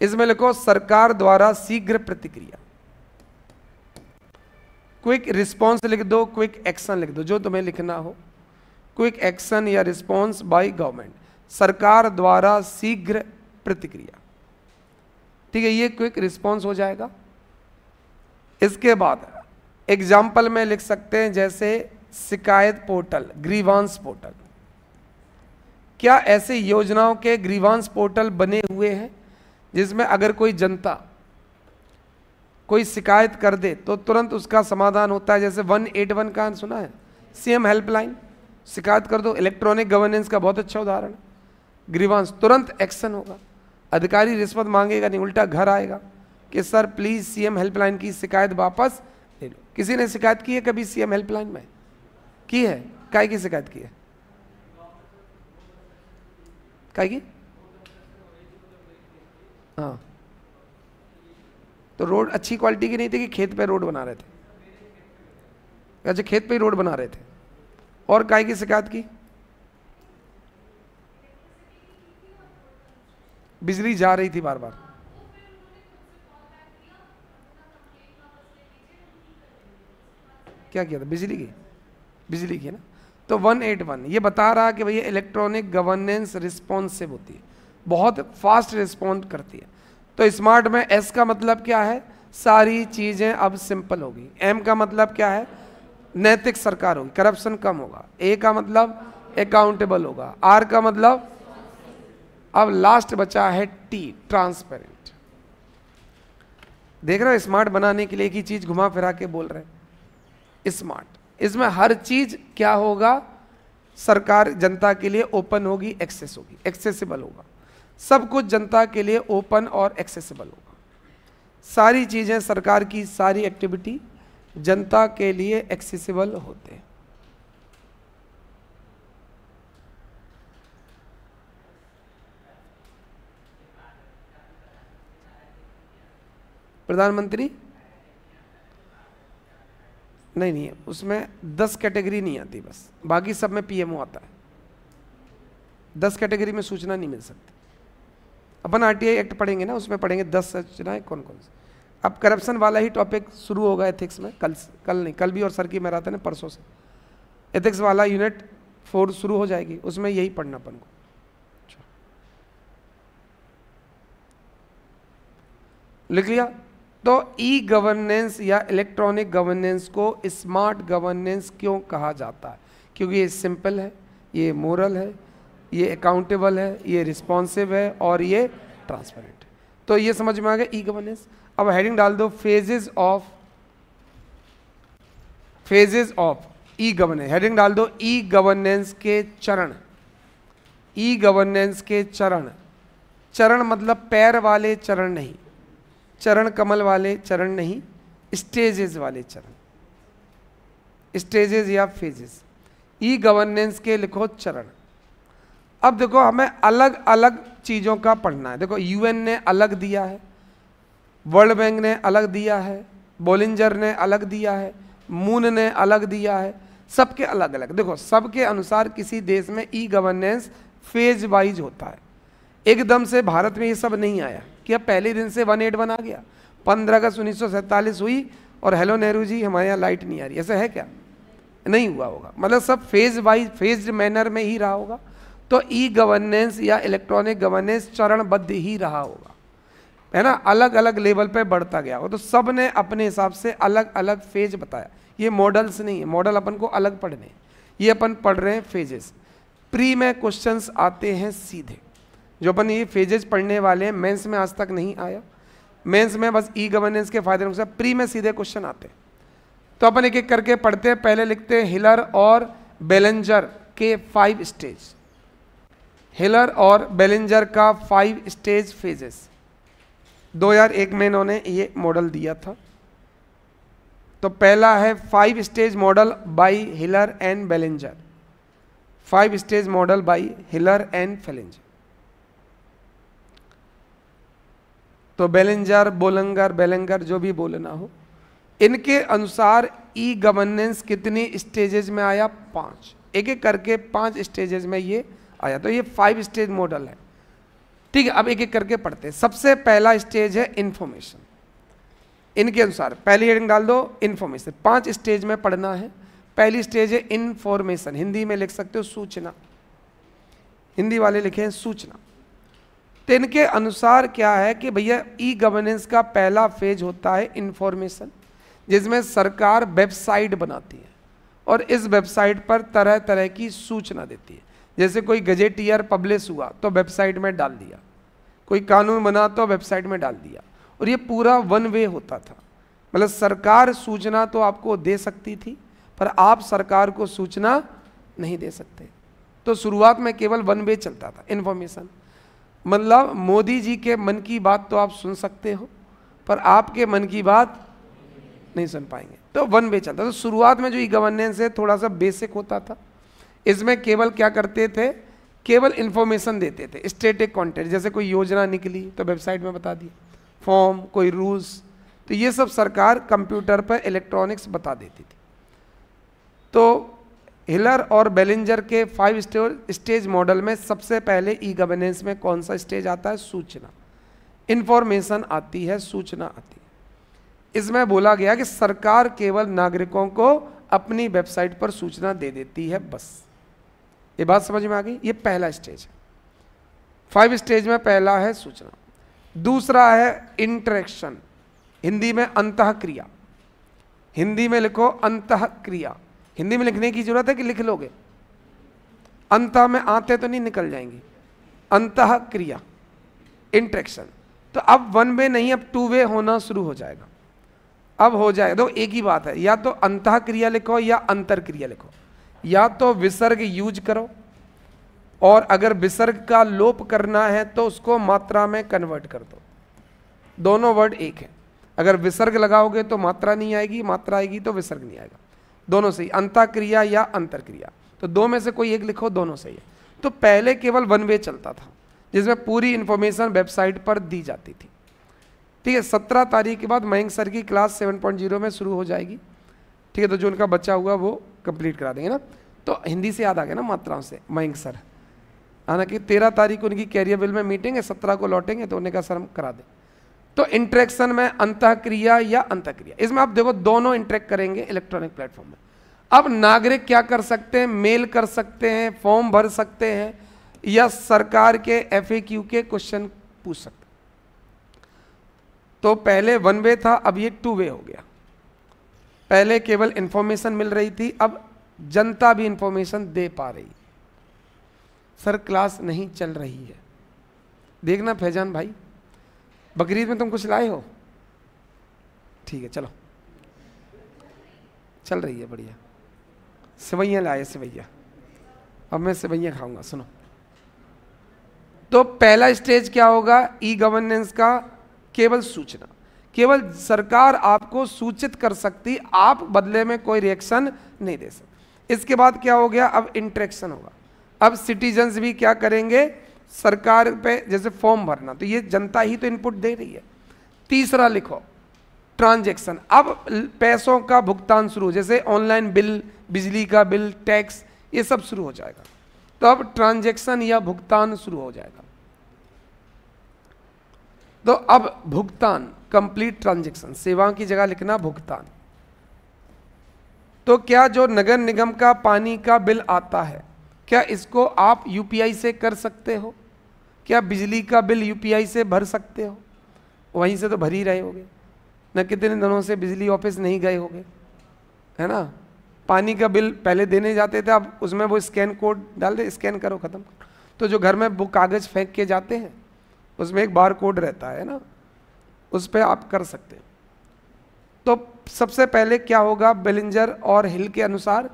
इसमें लिखो सरकार द्वारा शीघ्र प्रतिक्रिया। क्विक रिस्पॉन्स लिख दो, क्विक एक्शन लिख दो, जो तुम्हें लिखना हो। क्विक एक्शन या रिस्पॉन्स बाय गवर्नमेंट, सरकार द्वारा शीघ्र प्रतिक्रिया। ठीक है, ये क्विक रिस्पॉन्स हो जाएगा। इसके बाद एग्जाम्पल में लिख सकते हैं जैसे शिकायत पोर्टल, ग्रीवांस पोर्टल। क्या ऐसे योजनाओं के ग्रीवांस पोर्टल बने हुए हैं जिसमें अगर कोई जनता कोई शिकायत कर दे तो तुरंत उसका समाधान होता है? जैसे 181 का सुना है, CM हेल्पलाइन, शिकायत कर दो। इलेक्ट्रॉनिक गवर्नेंस का बहुत अच्छा उदाहरण। ग्रीवांस, तुरंत एक्शन होगा, अधिकारी रिश्वत मांगेगा नहीं, उल्टा घर आएगा कि सर प्लीज CM हेल्पलाइन की शिकायत वापस ले लो। किसी ने शिकायत की है कभी CM हेल्पलाइन में? की है? काय की शिकायत की है? काय की? हाँ, तो रोड अच्छी क्वालिटी की नहीं थी कि खेत पे रोड बना रहे थे? अच्छा, खेत पे ही रोड बना रहे थे। और काय की शिकायत की? बिजली जा रही थी बार बार। क्या किया था? बिजली की ना। तो 181 ये बता रहा कि भैया इलेक्ट्रॉनिक गवर्नेंस रिस्पॉन्सिव होती है, बहुत फास्ट रिस्पॉन्ड करती है। तो स्मार्ट में S का मतलब क्या है? सारी चीजें अब सिंपल होगी। M का मतलब क्या है? नैतिक सरकार होगी, करप्शन कम होगा। A का मतलब अकाउंटेबल होगा। R का मतलब, अब लास्ट बचा है T, ट्रांसपेरेंट। देख रहे हो, स्मार्ट बनाने के लिए एक ही चीज घुमा फिरा के बोल रहे हैं, स्मार्ट। इसमें हर चीज क्या होगा? सरकार जनता के लिए ओपन होगी, एक्सेस होगी, एक्सेसिबल होगा। सब कुछ जनता के लिए ओपन और एक्सेसिबल होगा। सारी चीजें, सरकार की सारी एक्टिविटी जनता के लिए एक्सेसिबल होते हैं। प्रधानमंत्री नहीं, उसमें 10 कैटेगरी नहीं आती, बस बाकी सब में PMO आता है। 10 कैटेगरी में सूचना नहीं मिल सकती। अपन RTI एक्ट पढ़ेंगे ना, उसमें पढ़ेंगे 10 सूचनाएं कौन कौन सी। अब करप्शन वाला ही टॉपिक शुरू होगा एथिक्स में, कल भी, और सर की मैराथन है परसों से। एथिक्स वाला यूनिट 4 शुरू हो जाएगी, उसमें यही पढ़ना अपन को। लिख लिया? तो ई गवर्नेंस या इलेक्ट्रॉनिक गवर्नेंस को स्मार्ट गवर्नेंस क्यों कहा जाता है? क्योंकि ये सिंपल है, ये मोरल है, ये अकाउंटेबल है, ये रिस्पॉन्सिव है और ये ट्रांसपेरेंट है। तो ये समझ में आ गया ई गवर्नेंस। अब हेडिंग डाल दो, phases of e governance. Heading डाल दो, ई गवर्नेंस के चरण। ई गवर्नेंस के चरण। चरण मतलब पैर वाले चरण नहीं, चरण कमल वाले चरण नहीं, स्टेजेस वाले चरण, स्टेजेस या फेजेस। ई गवर्नेंस के लिखो चरण। अब देखो हमें अलग अलग चीज़ों का पढ़ना है। देखो यूएन ने अलग दिया है, वर्ल्ड बैंक ने अलग दिया है, बोलिंजर ने अलग दिया है, मून ने अलग दिया है, सबके अलग अलग। देखो सबके अनुसार किसी देश में ई गवर्नेंस फेज वाइज होता है। एकदम से भारत में ये सब नहीं आया कि अब पहले दिन से 181 आ गया, 15 अगस्त 1947 हुई और हेलो नेहरू जी हमारे यहाँ लाइट नहीं आ रही, ऐसा है क्या? नहीं हुआ होगा। मतलब सब फेज वाइज फेज्ड मैनर में ही रहा होगा। तो ई गवर्नेंस या इलेक्ट्रॉनिक गवर्नेंस चरणबद्ध ही रहा होगा, है ना, अलग अलग लेवल पे बढ़ता गया हो। तो सब ने अपने हिसाब से अलग अलग फेज बताया। ये मॉडल्स नहीं है, मॉडल अपन को अलग पढ़ने, ये अपन पढ़ रहे हैं फेजेस। प्री में क्वेश्चंस आते हैं सीधे, जो अपन ये फेजेस पढ़ने वाले हैं मेंस में आज तक नहीं आया। मेंस में बस ई गवर्नेंस के फायदे नुकसान, प्री में सीधे क्वेश्चन आते हैं। तो अपन एक एक करके पढ़ते हैं। पहले लिखते हैं हिलर और बेलेंजर के 5 स्टेज। हिलर और बेलेंजर का 5 स्टेज फेजेस 2001 में इन्होंने ये मॉडल दिया था। तो पहला है 5 stage model by Hiller and Bellenger, 5 stage model by Hiller and Bellenger. तो बेलेंजर, बोलंगर, बेलेंगर जो भी बोलना हो, इनके अनुसार ई गवर्नेंस कितनी स्टेजेस में आया? 5। एक एक करके 5 स्टेजेस में ये आया। तो ये 5 स्टेज मॉडल है, ठीक है। अब एक एक करके पढ़ते हैं। सबसे पहला स्टेज है इंफॉर्मेशन। इनके अनुसार पहली हेडिंग डाल दो इंफॉर्मेशन। 5 स्टेज में पढ़ना है। पहली स्टेज है इंफॉर्मेशन, हिंदी में लिख सकते हो सूचना, हिंदी वाले लिखे हैं सूचना। तो इनके अनुसार क्या है कि भैया ई गवर्नेंस का पहला फेज होता है इंफॉर्मेशन, जिसमें सरकार वेबसाइट बनाती है और इस वेबसाइट पर तरह तरह की सूचना देती है। जैसे कोई गजेटियर पब्लिश हुआ तो वेबसाइट में डाल दिया, कोई कानून बना तो वेबसाइट में डाल दिया, और ये पूरा 1 वे होता था। मतलब सरकार सूचना तो आपको दे सकती थी, पर आप सरकार को सूचना नहीं दे सकते। तो शुरुआत में केवल 1 वे चलता था इन्फॉर्मेशन। मतलब मोदी जी के मन की बात तो आप सुन सकते हो, पर आपके मन की बात नहीं सुन पाएंगे। तो 1 वे चलता। तो शुरुआत में जो ई गवर्नेंस है थोड़ा सा बेसिक होता था। इसमें केवल क्या करते थे, केवल इंफॉर्मेशन देते थे, स्टैटिक कंटेंट। जैसे कोई योजना निकली तो वेबसाइट में बता दी, फॉर्म, कोई रूल्स, तो ये सब सरकार कंप्यूटर पर इलेक्ट्रॉनिक्स बता देती थी। तो हिलर और बेलिंजर के 5 स्टेज मॉडल में सबसे पहले ई गवर्नेंस में कौन सा स्टेज आता है? सूचना। इंफॉर्मेशन आती है, सूचना आती है। इसमें बोला गया कि सरकार केवल नागरिकों को अपनी वेबसाइट पर सूचना दे देती है, बस। ये बात समझ में आ गई? ये पहला स्टेज है। 5 स्टेज में पहला है सूचना। दूसरा है इंटरेक्शन, हिंदी में अंतःक्रिया। हिंदी में लिखो अंतःक्रिया। हिंदी में लिखने की जरूरत है कि लिख लोगे? अंतः में आते तो नहीं निकल जाएंगी। अंतःक्रिया, इंटरेक्शन। तो अब 1 वे नहीं, अब 2 वे होना शुरू हो जाएगा। अब हो जाएगा, तो एक ही बात है, या तो अंतःक्रिया लिखो या अंतरक्रिया लिखो। या तो विसर्ग यूज करो, और अगर विसर्ग का लोप करना है तो उसको मात्रा में कन्वर्ट कर दो। दोनों वर्ड एक है। अगर विसर्ग लगाओगे तो मात्रा नहीं आएगी, मात्रा आएगी तो विसर्ग नहीं आएगा। दोनों सही, अंतःक्रिया या अंतरक्रिया। तो दो में से कोई एक लिखो, दोनों सही है। तो पहले केवल 1 वे चलता था, जिसमें पूरी इंफॉर्मेशन वेबसाइट पर दी जाती थी, ठीक है। 17 तारीख के बाद मयंक सर की क्लास 7.0 में शुरू हो जाएगी, ठीक है। तो जो उनका बच्चा हुआ वो कंप्लीट करा देंगे ना। तो हिंदी से याद आ गया ना मात्राओं से, मयंक सर। हालांकि 13 तारीख को उनकी कैरियर बिल में मीटिंग है, 17 को लौटेंगे, तो उन्होंने कहा सर हम करा दें। तो इंटरेक्शन में अंतःक्रिया या अंतःक्रिया, इसमें आप देखो दोनों इंटरेक्ट करेंगे इलेक्ट्रॉनिक प्लेटफॉर्म में। अब नागरिक क्या कर सकते हैं? मेल कर सकते हैं, फॉर्म भर सकते हैं, या सरकार के FAQ के क्वेश्चन पूछ सकते हैं। तो पहले 1 वे था, अब ये 2 वे हो गया। पहले केवल इंफॉर्मेशन मिल रही थी, अब जनता भी इंफॉर्मेशन दे पा रही। सर क्लास नहीं चल रही है, देखना फैजान भाई, बकरीद में तुम कुछ लाए हो? ठीक है, चलो चल रही है, बढ़िया। सेवैयाँ लाए, सेवैयाँ, अब मैं सेवैयाँ खाऊंगा। सुनो, तो पहला स्टेज क्या होगा ई गवर्नेंस का? केवल सूचना। केवल सरकार आपको सूचित कर सकती, आप बदले में कोई रिएक्शन नहीं दे सकते। इसके बाद क्या हो गया, अब इंटरेक्शन होगा। अब सिटीजन्स भी क्या करेंगे, सरकार पे जैसे फॉर्म भरना, तो ये जनता ही तो इनपुट दे रही है। तीसरा लिखो ट्रांजैक्शन। अब पैसों का भुगतान शुरू, जैसे ऑनलाइन बिल, बिजली का बिल, टैक्स, ये सब शुरू हो जाएगा। तो अब ट्रांजैक्शन या भुगतान शुरू हो जाएगा। तो अब भुगतान, कंप्लीट ट्रांजैक्शन, सेवाओं की जगह लिखना भुगतान। तो क्या जो नगर निगम का पानी का बिल आता है, क्या इसको आप यूपीआई से कर सकते हो? क्या बिजली का बिल यूपीआई से भर सकते हो? वहीं से तो भर ही रहे होगे न, कितने दिनों से बिजली ऑफिस नहीं गए होगे, है ना। पानी का बिल पहले देने जाते थे, अब उसमें वो स्कैन कोड डाल दे, स्कैन करो, खत्म। तो जो घर में वो कागज़ फेंक के जाते हैं, उसमें एक बार कोड रहता है ना, उस पर आप कर सकते हैं। तो सबसे पहले क्या होगा, बेलिंजर और हिल के अनुसार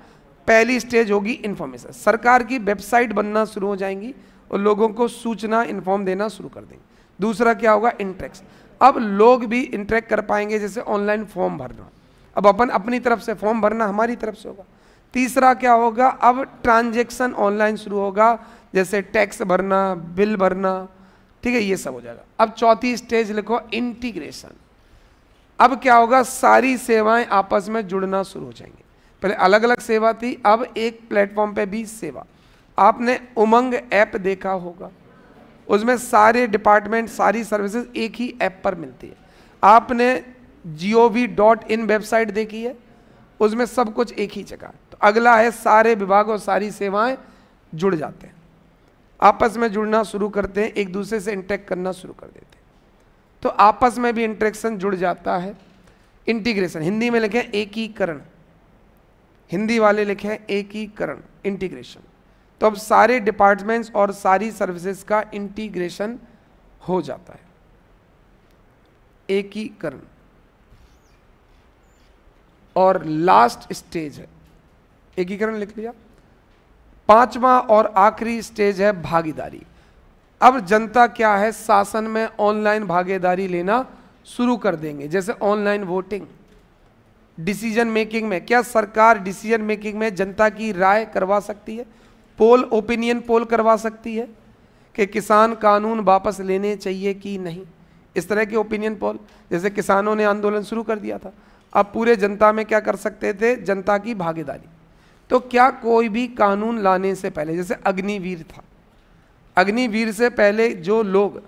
पहली स्टेज होगी इन्फॉर्मेशन। सरकार की वेबसाइट बनना शुरू हो जाएंगी और लोगों को सूचना इन्फॉर्म देना शुरू कर देंगे। दूसरा क्या होगा, इंटरेक्शन। अब लोग भी इंटरेक्ट कर पाएंगे, जैसे ऑनलाइन फॉर्म भरना, अब अपन अपनी तरफ से फॉर्म भरना हमारी तरफ से होगा। तीसरा क्या होगा, अब ट्रांजैक्शन ऑनलाइन शुरू होगा, जैसे टैक्स भरना, बिल भरना, ठीक है, ये सब हो जाएगा। अब चौथी स्टेज लिखो इंटीग्रेशन। अब क्या होगा, सारी सेवाएं आपस में जुड़ना शुरू हो जाएंगी। पहले अलग अलग सेवा थी, अब एक प्लेटफॉर्म पे भी सेवा। आपने उमंग ऐप देखा होगा, उसमें सारे डिपार्टमेंट, सारी सर्विसेज एक ही ऐप पर मिलती है। आपने gov.in वेबसाइट देखी है, उसमें सब कुछ एक ही जगह। तो अगला है सारे विभाग और सारी सेवाएं जुड़ जाते हैं, आपस में जुड़ना शुरू करते हैं, एक दूसरे से इंटरेक्ट करना शुरू कर देते हैं। तो आपस में भी इंटरेक्शन जुड़ जाता है। इंटीग्रेशन, हिंदी में लिखे एकीकरण, हिंदी वाले लिखे एकीकरण, इंटीग्रेशन। तो अब सारे डिपार्टमेंट्स और सारी सर्विसेज का इंटीग्रेशन हो जाता है, एकीकरण। और लास्ट स्टेज है, एकीकरण लिख लिया। पांचवा और आखिरी स्टेज है भागीदारी। अब जनता क्या है, शासन में ऑनलाइन भागीदारी लेना शुरू कर देंगे, जैसे ऑनलाइन वोटिंग। डिसीजन मेकिंग में क्या सरकार डिसीजन मेकिंग में जनता की राय करवा सकती है, पोल, ओपिनियन पोल करवा सकती है कि किसान कानून वापस लेने चाहिए कि नहीं, इस तरह के ओपिनियन पोल। जैसे किसानों ने आंदोलन शुरू कर दिया था, अब पूरे जनता में क्या कर सकते थे, जनता की भागीदारी। तो क्या कोई भी कानून लाने से पहले, जैसे अग्निवीर था, अग्निवीर से पहले जो लोग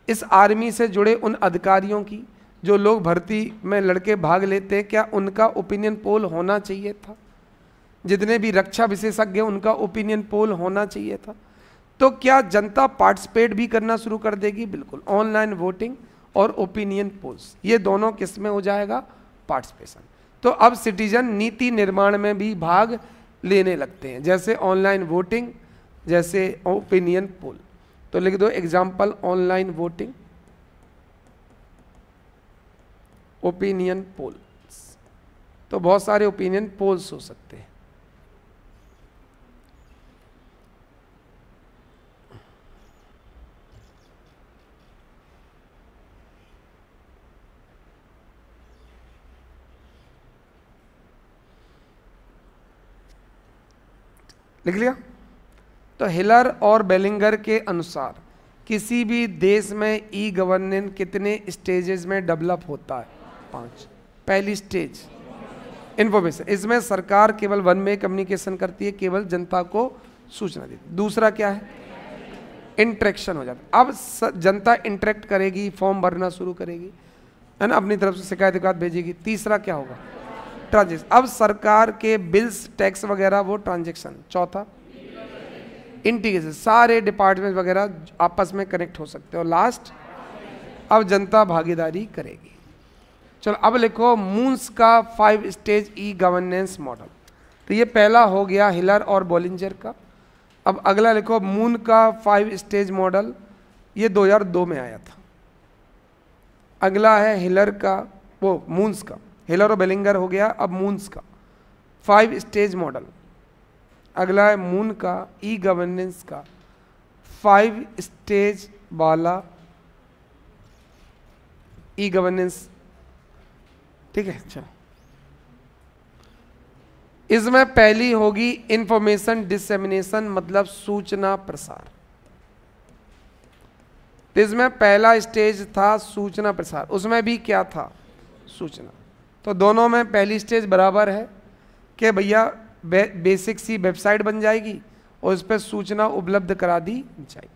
इस आर्मी से जुड़े उन अधिकारियों की, जो लोग भर्ती में लड़के भाग लेते, क्या उनका ओपिनियन पोल होना चाहिए था? जितने भी रक्षा विशेषज्ञ, उनका ओपिनियन पोल होना चाहिए था। तो क्या जनता पार्टिसिपेट भी करना शुरू कर देगी? बिल्कुल। ऑनलाइन वोटिंग और ओपिनियन पोल्स, ये दोनों किस में हो जाएगा, पार्टिसिपेशन। तो अब सिटीजन नीति निर्माण में भी भाग लेने लगते हैं, जैसे ऑनलाइन वोटिंग, जैसे ओपिनियन पोल। तो लिख दो example, online voting, opinion polls. तो बहुत सारे ओपिनियन पोल्स हो सकते हैं। लिख लिया? तो हिलर और बेलिंगर के अनुसार किसी भी देश में ई गवर्नेंस कितने स्टेजेस में डेवलप होता है? 5। पहली स्टेज इंफॉर्मेशन, इसमें सरकार केवल वन वे कम्युनिकेशन करती है, केवल जनता को सूचना देती। दूसरा क्या है? इंटरेक्शन हो जाता है। अब जनता इंटरेक्ट करेगी, फॉर्म भरना शुरू करेगी, है ना, अपनी तरफ से शिकायत भेजेगी। तीसरा क्या होगा? ट्रांजेक्शन। अब सरकार के बिल्स, टैक्स वगैरह, वो ट्रांजेक्शन। चौथा इंटीग्रेशन, सारे डिपार्टमेंट वगैरह आपस में कनेक्ट हो सकते हैं। और लास्ट, अब जनता भागीदारी करेगी। चलो अब लिखो मून्स का 5 स्टेज ई गवर्नेंस मॉडल। तो ये पहला हो गया हिलर और बोलिंजर का। अब अगला लिखो मून का 5 स्टेज मॉडल, ये 2002 में आया था। अगला है हिलर का, वो मून्स का, हिलर और बेलिंगर हो गया। अब मून्स का 5 स्टेज मॉडल। अगला है मून का ई गवर्नेंस का 5 स्टेज वाला ई गवर्नेंस। ठीक है, अच्छा, इसमें पहली होगी इंफॉर्मेशन डिसेमिनेशन, मतलब सूचना प्रसार। तो इसमें पहला स्टेज था सूचना प्रसार, उसमें भी क्या था? सूचना। तो दोनों में पहली स्टेज बराबर है कि भैया बेसिक सी वेबसाइट बन जाएगी और उस पर सूचना उपलब्ध करा दी जाएगी।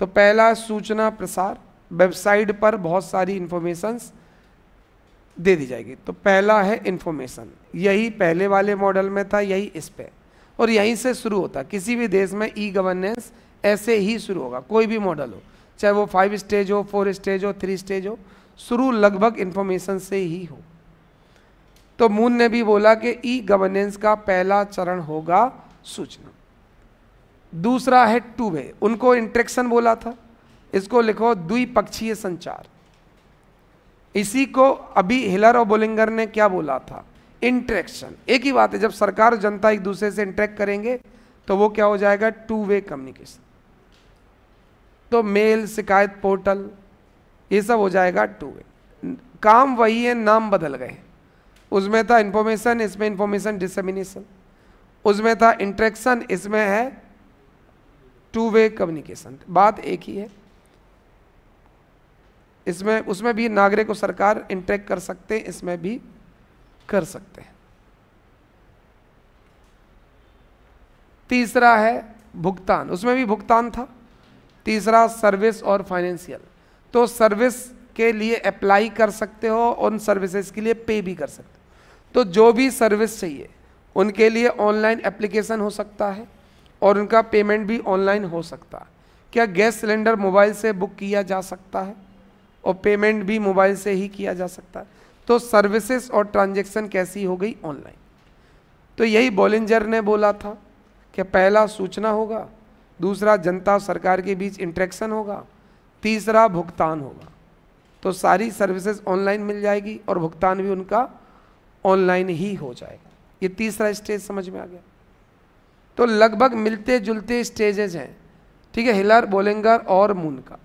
तो पहला सूचना प्रसार, वेबसाइट पर बहुत सारी इंफॉर्मेशंस दे दी जाएगी। तो पहला है इंफॉर्मेशन, यही पहले वाले मॉडल में था, यही इस पे, और यहीं से शुरू होता। किसी भी देश में ई गवर्नेंस ऐसे ही शुरू होगा, कोई भी मॉडल हो, चाहे वो 5 स्टेज हो, 4 स्टेज हो, 3 स्टेज हो, शुरू लगभग इंफॉर्मेशन से ही हो। तो मून ने भी बोला कि ई गवर्नेंस का पहला चरण होगा सूचना। दूसरा है टू वे, उनको इंटरेक्शन बोला था, इसको लिखो द्विपक्षीय संचार। इसी को अभी हिलर और बोलिंगर ने क्या बोला था? इंटरेक्शन। एक ही बात है, जब सरकार और जनता एक दूसरे से इंटरेक्ट करेंगे तो वो क्या हो जाएगा? Two way communication. तो मेल, शिकायत पोर्टल, ये सब हो जाएगा टू वे। काम वही है, नाम बदल गए। उसमें था इंफॉर्मेशन, इसमें इंफॉर्मेशन डिसेमिनेशन। उसमें था इंटरेक्शन, इसमें है टू वे कम्युनिकेशन। बात एक ही है। इसमें उसमें भी नागरिक और सरकार इंटरेक्ट कर सकते हैं, इसमें भी कर सकते हैं। तीसरा है भुगतान, उसमें भी भुगतान था। तीसरा सर्विस और फाइनेंशियल, तो सर्विस के लिए अप्लाई कर सकते हो, उन सर्विसेज के लिए पे भी कर सकते हो। तो जो भी सर्विस चाहिए उनके लिए ऑनलाइन एप्लीकेशन हो सकता है और उनका पेमेंट भी ऑनलाइन हो सकता है। क्या गैस सिलेंडर मोबाइल से बुक किया जा सकता है और पेमेंट भी मोबाइल से ही किया जा सकता है। तो सर्विसेज और ट्रांजैक्शन कैसी हो गई? ऑनलाइन। तो यही बोलिंजर ने बोला था कि पहला सूचना होगा, दूसरा जनता और सरकार के बीच इंटरेक्शन होगा, तीसरा भुगतान होगा। तो सारी सर्विसेज ऑनलाइन मिल जाएगी और भुगतान भी उनका ऑनलाइन ही हो जाएगा। ये तीसरा स्टेज समझ में आ गया। तो लगभग मिलते जुलते स्टेजेस हैं, ठीक है, हिलर, बोलिंगर और मून का।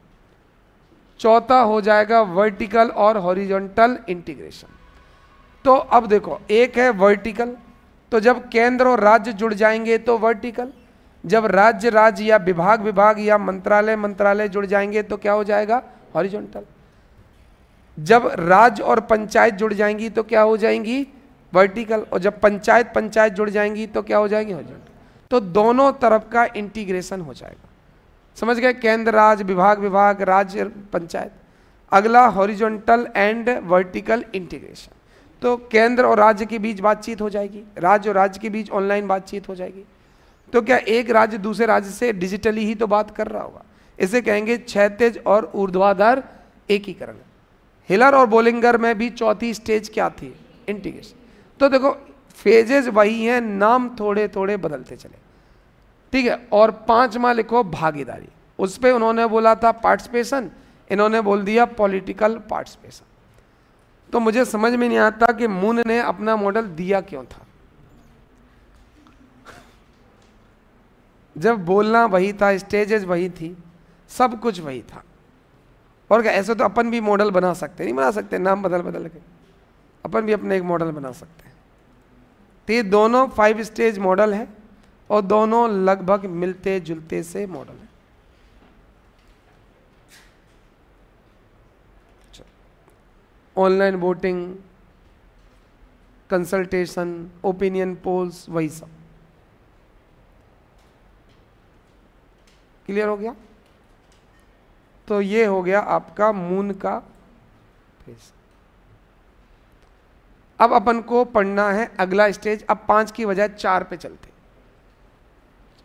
चौथा हो जाएगा वर्टिकल और हॉरिजॉन्टल इंटीग्रेशन। तो अब देखो, एक है वर्टिकल, तो जब केंद्र और राज्य जुड़ जाएंगे तो वर्टिकल, जब राज्य राज्य या विभाग विभाग या मंत्रालय मंत्रालय जुड़ जाएंगे तो क्या हो जाएगा? हॉरिजॉन्टल। जब राज्य और पंचायत जुड़ जाएंगी तो क्या हो जाएंगी? वर्टिकल। और जब पंचायत पंचायत जुड़ जाएंगी तो क्या हो जाएगी? हॉरिजॉन्टल। तो दोनों तरफ का इंटीग्रेशन हो जाएगा। समझ गए? केंद्र राज्य, विभाग विभाग, राज्य पंचायत। अगला हॉरिजॉन्टल एंड वर्टिकल इंटीग्रेशन। तो केंद्र और राज्य के बीच बातचीत हो जाएगी, राज्य और राज्य के बीच ऑनलाइन बातचीत हो जाएगी। तो क्या एक राज्य दूसरे राज्य से डिजिटली ही तो बात कर रहा होगा? इसे कहेंगे क्षैतिज और ऊर्ध्वाधर एकीकरण। हिलर और बोलिंगर में भी चौथी स्टेज क्या थी? इंटीग्रेशन। तो देखो फेजेस वही हैं, नाम थोड़े थोड़े बदलते चले, ठीक है। और पांचवा लिखो भागीदारी, उस पे उन्होंने बोला था पार्टिसिपेशन, इन्होंने बोल दिया पॉलिटिकल पार्टिसिपेशन। तो मुझे समझ में नहीं आता कि मून ने अपना मॉडल दिया क्यों था, जब बोलना वही था, स्टेजेस वही थी, सब कुछ वही था। और क्या ऐसे तो अपन भी मॉडल बना सकते, नहीं बना सकते? नाम बदल बदल के अपन भी अपने एक मॉडल बना सकते हैं। तो ये दोनों 5 स्टेज मॉडल है और दोनों लगभग मिलते जुलते से मॉडल है। Online voting, consultation, opinion polls, वही सब। क्लियर हो गया? तो ये हो गया आपका मून का फेस। अब अपन को पढ़ना है अगला स्टेज। अब 5 की बजाय 4 पे चलते।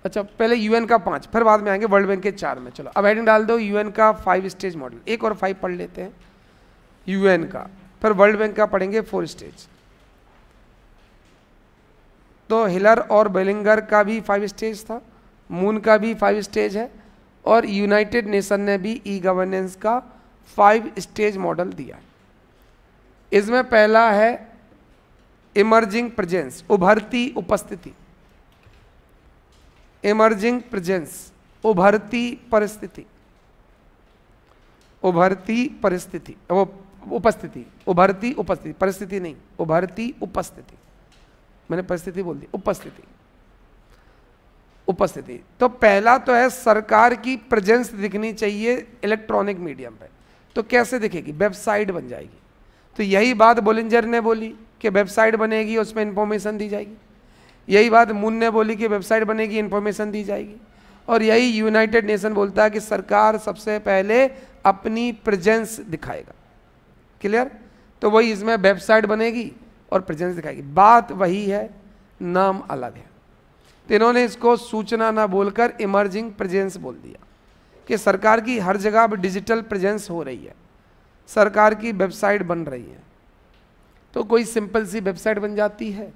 अच्छा, पहले यूएन का 5, फिर बाद में आएंगे वर्ल्ड बैंक के 4 में। चलो अब हेडिंग डाल दो यूएन का 5 स्टेज मॉडल। 1 और 5 पढ़ लेते हैं यूएन का, फिर वर्ल्ड बैंक का पढ़ेंगे 4 स्टेज। तो हिलर और बोलिंगर का भी 5 स्टेज था, मून का भी 5 स्टेज है, और यूनाइटेड नेशन ने भी ई गवर्नेंस का 5 स्टेज मॉडल दिया है। इसमें पहला है इमर्जिंग प्रेजेंस, उभरती उपस्थिति। इमर्जिंग प्रेजेंस, उभरती परिस्थिति। उभरती परिस्थिति, वो उपस्थिति, उभरती उपस्थिति, परिस्थिति नहीं, उभरती उपस्थिति। मैंने परिस्थिति बोल दी, उपस्थिति। उपस्थिति तो पहला तो है सरकार की प्रेजेंस दिखनी चाहिए इलेक्ट्रॉनिक मीडियम पे। तो कैसे दिखेगी? वेबसाइट बन जाएगी। तो यही बात बोलिंजर ने बोली कि वेबसाइट बनेगी, उसमें इंफॉर्मेशन दी जाएगी। यही बात मून ने बोली कि वेबसाइट बनेगी, इंफॉर्मेशन दी जाएगी। और यही यूनाइटेड नेशन बोलता है कि सरकार सबसे पहले अपनी प्रेजेंस दिखाएगा। क्लियर? तो वही इसमें वेबसाइट बनेगी और प्रेजेंस दिखाएगी। बात वही है, नाम अलग है। तो इन्होंने इसको सूचना ना बोलकर इमर्जिंग प्रेजेंस बोल दिया कि सरकार की हर जगह अब डिजिटल प्रेजेंस हो रही है, सरकार की वेबसाइट बन रही है। तो कोई सिंपल सी वेबसाइट बन जाती है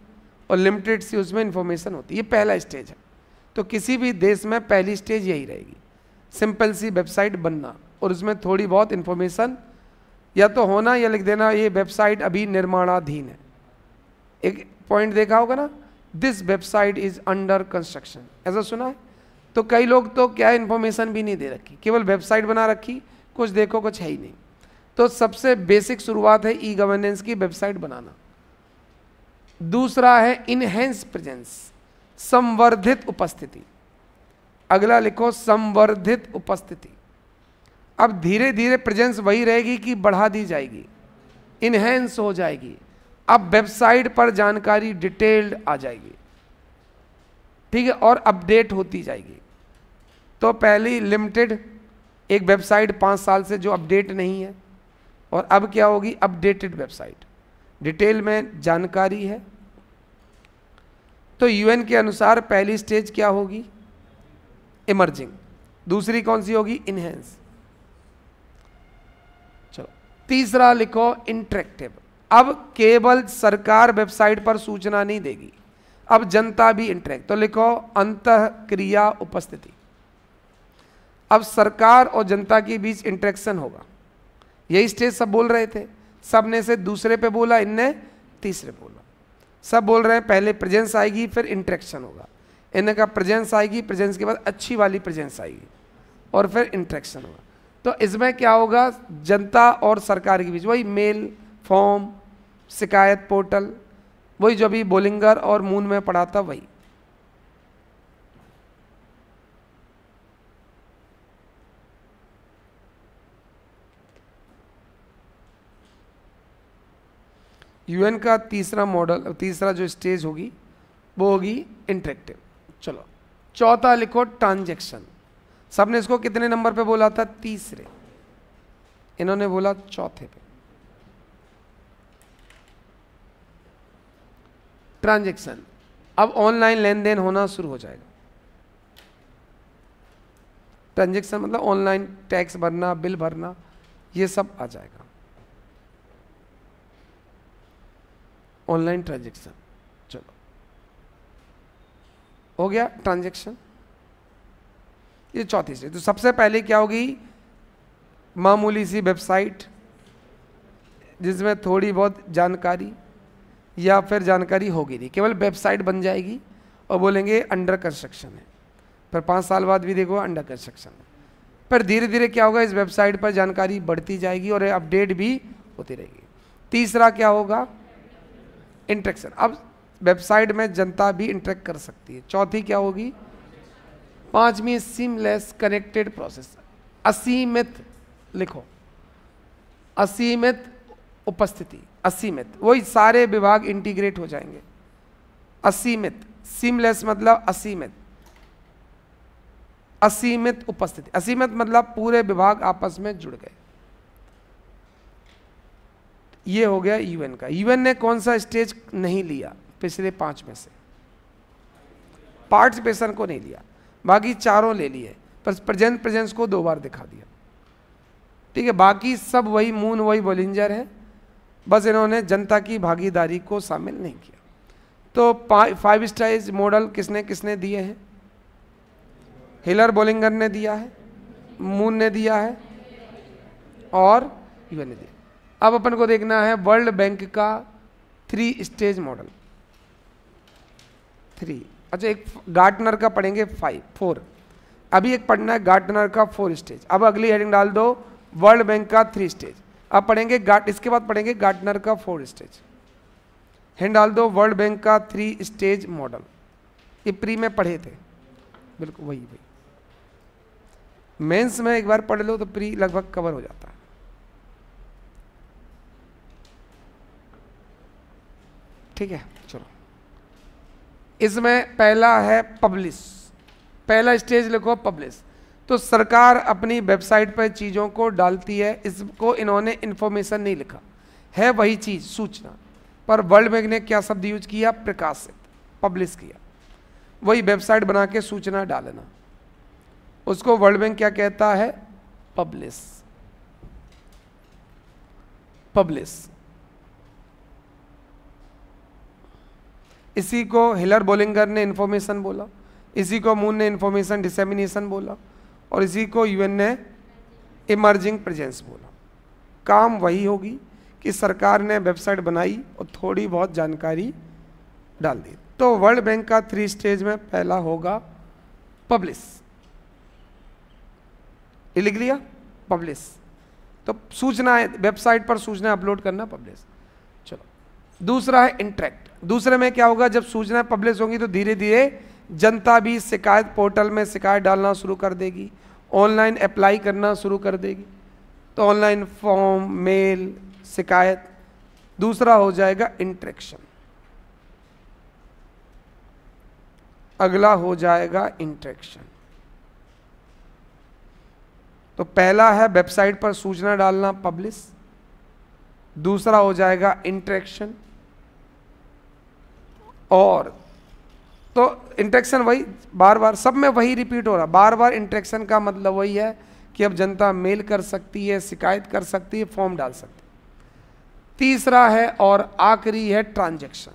और लिमिटेड सी उसमें इंफॉर्मेशन होती है। ये पहला स्टेज है। तो किसी भी देश में पहली स्टेज यही रहेगी, सिंपल सी वेबसाइट बनना और उसमें थोड़ी बहुत इंफॉर्मेशन या तो होना या लिख देना ये वेबसाइट अभी निर्माणाधीन है। एक पॉइंट देखा होगा ना, this website is under construction, ऐसा सुना है? तो कई लोग तो क्या इंफॉर्मेशन भी नहीं दे रखी, केवल वेबसाइट बना रखी, कुछ देखो कुछ है ही नहीं। तो सबसे बेसिक शुरुआत है ई गवर्नेंस की, वेबसाइट बनाना। दूसरा है इनहेंस प्रेजेंस, संवर्धित उपस्थिति। अगला लिखो संवर्धित उपस्थिति। अब धीरे धीरे प्रेजेंस वही रहेगी कि बढ़ा दी जाएगी, इनहेंस हो जाएगी। अब वेबसाइट पर जानकारी डिटेल्ड आ जाएगी, ठीक है, और अपडेट होती जाएगी। तो पहली लिमिटेड एक वेबसाइट 5 साल से जो अपडेट नहीं है, और अब क्या होगी? अपडेटेड वेबसाइट, डिटेल में जानकारी है। तो यूएन के अनुसार पहली स्टेज क्या होगी? इमर्जिंग। दूसरी कौन सी होगी? इनहेंस। चलो तीसरा लिखो इंटरेक्टिव। अब केवल सरकार वेबसाइट पर सूचना नहीं देगी, अब जनता भी इंटरेक्ट। तो लिखो अंतःक्रिया उपस्थिति। अब सरकार और जनता के बीच इंटरेक्शन होगा। यही स्टेज सब बोल रहे थे, सब ने से दूसरे पे बोला, इनने तीसरे बोला। सब बोल रहे हैं पहले प्रेजेंस आएगी फिर इंटरेक्शन होगा। इन्हें का प्रेजेंस आएगी, प्रेजेंस के बाद अच्छी वाली प्रेजेंस आएगी और फिर इंटरेक्शन होगा। तो इसमें क्या होगा? जनता और सरकार के बीच वही मेल, फॉर्म, शिकायत पोर्टल, वही जो अभी बोलिंगर और मून में पढ़ा था वही। यूएन का तीसरा मॉडल, तीसरा जो स्टेज होगी वो होगी इंटरेक्टिव। चलो चौथा लिखो ट्रांजैक्शन। सबने इसको कितने नंबर पे बोला था? तीसरे। इन्होंने बोला चौथे पे। ट्रांजैक्शन, अब ऑनलाइन लेन देन होना शुरू हो जाएगा। ट्रांजैक्शन मतलब ऑनलाइन टैक्स भरना, बिल भरना, ये सब आ जाएगा ऑनलाइन ट्रांजैक्शन। चलो हो गया ट्रांजैक्शन, ये चौथी स्टेज। तो सबसे पहले क्या होगी? मामूली सी वेबसाइट जिसमें थोड़ी बहुत जानकारी या फिर जानकारी होगी नहीं, केवल वेबसाइट बन जाएगी और बोलेंगे अंडर कंस्ट्रक्शन है। फिर 5 साल बाद भी देखो अंडर कंस्ट्रक्शन है। पर धीरे धीरे क्या होगा? इस वेबसाइट पर जानकारी बढ़ती जाएगी और अपडेट भी होती रहेगी। तीसरा क्या होगा? इंटरेक्शन। अब वेबसाइट में जनता भी इंटरेक्ट कर सकती है। चौथी क्या होगी? पांचवी सीमलेस कनेक्टेड प्रोसेस, असीमित। लिखो असीमित उपस्थिति, असीमित, वही सारे विभाग इंटीग्रेट हो जाएंगे। असीमित, सीमलेस मतलब असीमित, असीमित उपस्थिति। असीमित मतलब पूरे विभाग आपस में जुड़ गए। ये हो गया यूएन का। यूएन ने कौन सा स्टेज नहीं लिया पिछले 5 में से? पार्टिसिपेशन को नहीं लिया, बाकी चारों ले लिए, पर प्रेजेंस को 2 बार दिखा दिया, ठीक है। बाकी सब वही मून, वही बोलिंजर है, बस इन्होंने जनता की भागीदारी को शामिल नहीं किया। तो 5 स्टेज मॉडल किसने किसने दिए हैं? हिलर बोलिंगर ने दिया है, मून ने दिया है और यूएन ने दिया। अब अपन को देखना है वर्ल्ड बैंक का 3 स्टेज मॉडल। 3, अच्छा एक गार्टनर का पढ़ेंगे 4। अभी एक पढ़ना है गार्टनर का 4 स्टेज। अब अगली हेडिंग डाल दो वर्ल्ड बैंक का 3 स्टेज। अब पढ़ेंगे इसके बाद पढ़ेंगे गार्टनर का 4 स्टेज। हिंट डाल दो, वर्ल्ड बैंक का 3 स्टेज मॉडल, ये प्री में पढ़े थे, बिल्कुल वही वही। मेंस में एक बार पढ़ लो तो प्री लगभग कवर हो जाता है। ठीक है, चलो। इसमें पहला है पब्लिश, पहला स्टेज लिखो पब्लिश। तो सरकार अपनी वेबसाइट पर चीज़ों को डालती है, इसको इन्होंने इंफॉर्मेशन नहीं लिखा है, वही चीज़ सूचना, पर वर्ल्ड बैंक ने क्या शब्द यूज किया, प्रकाशित, पब्लिश किया। वही वेबसाइट बना के सूचना डालना, उसको वर्ल्ड बैंक क्या कहता है, पब्लिश, पब्लिश। इसी को हिलर बोलिंगर ने इंफॉर्मेशन बोला, इसी को मून ने इंफॉर्मेशन डिसेमिनेशन बोला, और इसी को यूएन ने इमर्जिंग प्रेजेंस बोला। काम वही होगी कि सरकार ने वेबसाइट बनाई और थोड़ी बहुत जानकारी डाल दी। तो वर्ल्ड बैंक का 3 स्टेज में पहला होगा पब्लिश, ये लिख लिया, पब्लिश। तो सूचना है, वेबसाइट पर सूचना अपलोड करना, पब्लिश। चलो, दूसरा है इंटरेक्ट। दूसरे में क्या होगा, जब सूचना पब्लिश होंगी तो धीरे धीरे जनता भी शिकायत पोर्टल में शिकायत डालना शुरू कर देगी, ऑनलाइन अप्लाई करना शुरू कर देगी। तो ऑनलाइन फॉर्म, मेल, शिकायत। दूसरा हो जाएगा इंटरेक्शन, अगला हो जाएगा इंटरेक्शन। तो पहला है वेबसाइट पर सूचना डालना, पब्लिश। दूसरा हो जाएगा इंटरेक्शन, और तो इंटरेक्शन वही बार बार सब में वही रिपीट हो रहा, बार बार इंटरेक्शन का मतलब वही है कि अब जनता मेल कर सकती है, शिकायत कर सकती है, फॉर्म डाल सकती है। तीसरा है और आखिरी है ट्रांजैक्शन,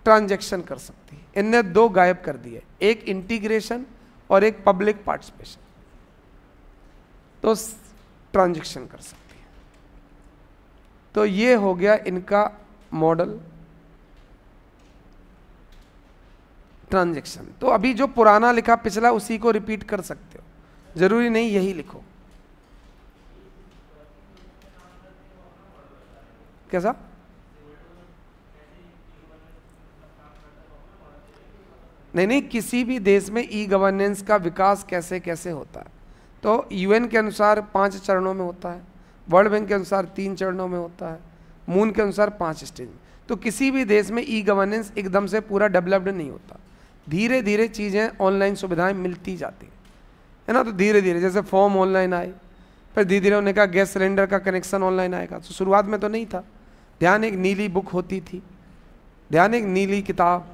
ट्रांजैक्शन कर सकती है। इनने 2 गायब कर दिए, एक इंटीग्रेशन और एक पब्लिक पार्टिसिपेशन। तो ट्रांजैक्शन कर सकती है। तो ये हो गया इनका मॉडल ट्रांजैक्शन। तो अभी जो पुराना लिखा पिछला उसी को रिपीट कर सकते हो, जरूरी नहीं यही लिखो। कैसा? नहीं, किसी भी देश में ई गवर्नेंस का विकास कैसे कैसे होता है, तो यूएन के अनुसार 5 चरणों में होता है, वर्ल्ड बैंक के अनुसार 3 चरणों में होता है, मून के अनुसार 5 स्टेज में। तो किसी भी देश में ई गवर्नेंस एकदम से पूरा डेवलप्ड नहीं होता, धीरे धीरे चीज़ें ऑनलाइन सुविधाएं मिलती जाती है ना। तो धीरे धीरे जैसे फॉर्म ऑनलाइन आए, फिर धीरे धीरे उन्होंने कहा गैस सिलेंडर का कनेक्शन ऑनलाइन आएगा। तो शुरुआत में तो नहीं था, ध्यान एक नीली बुक होती थी, ध्यान एक नीली किताब,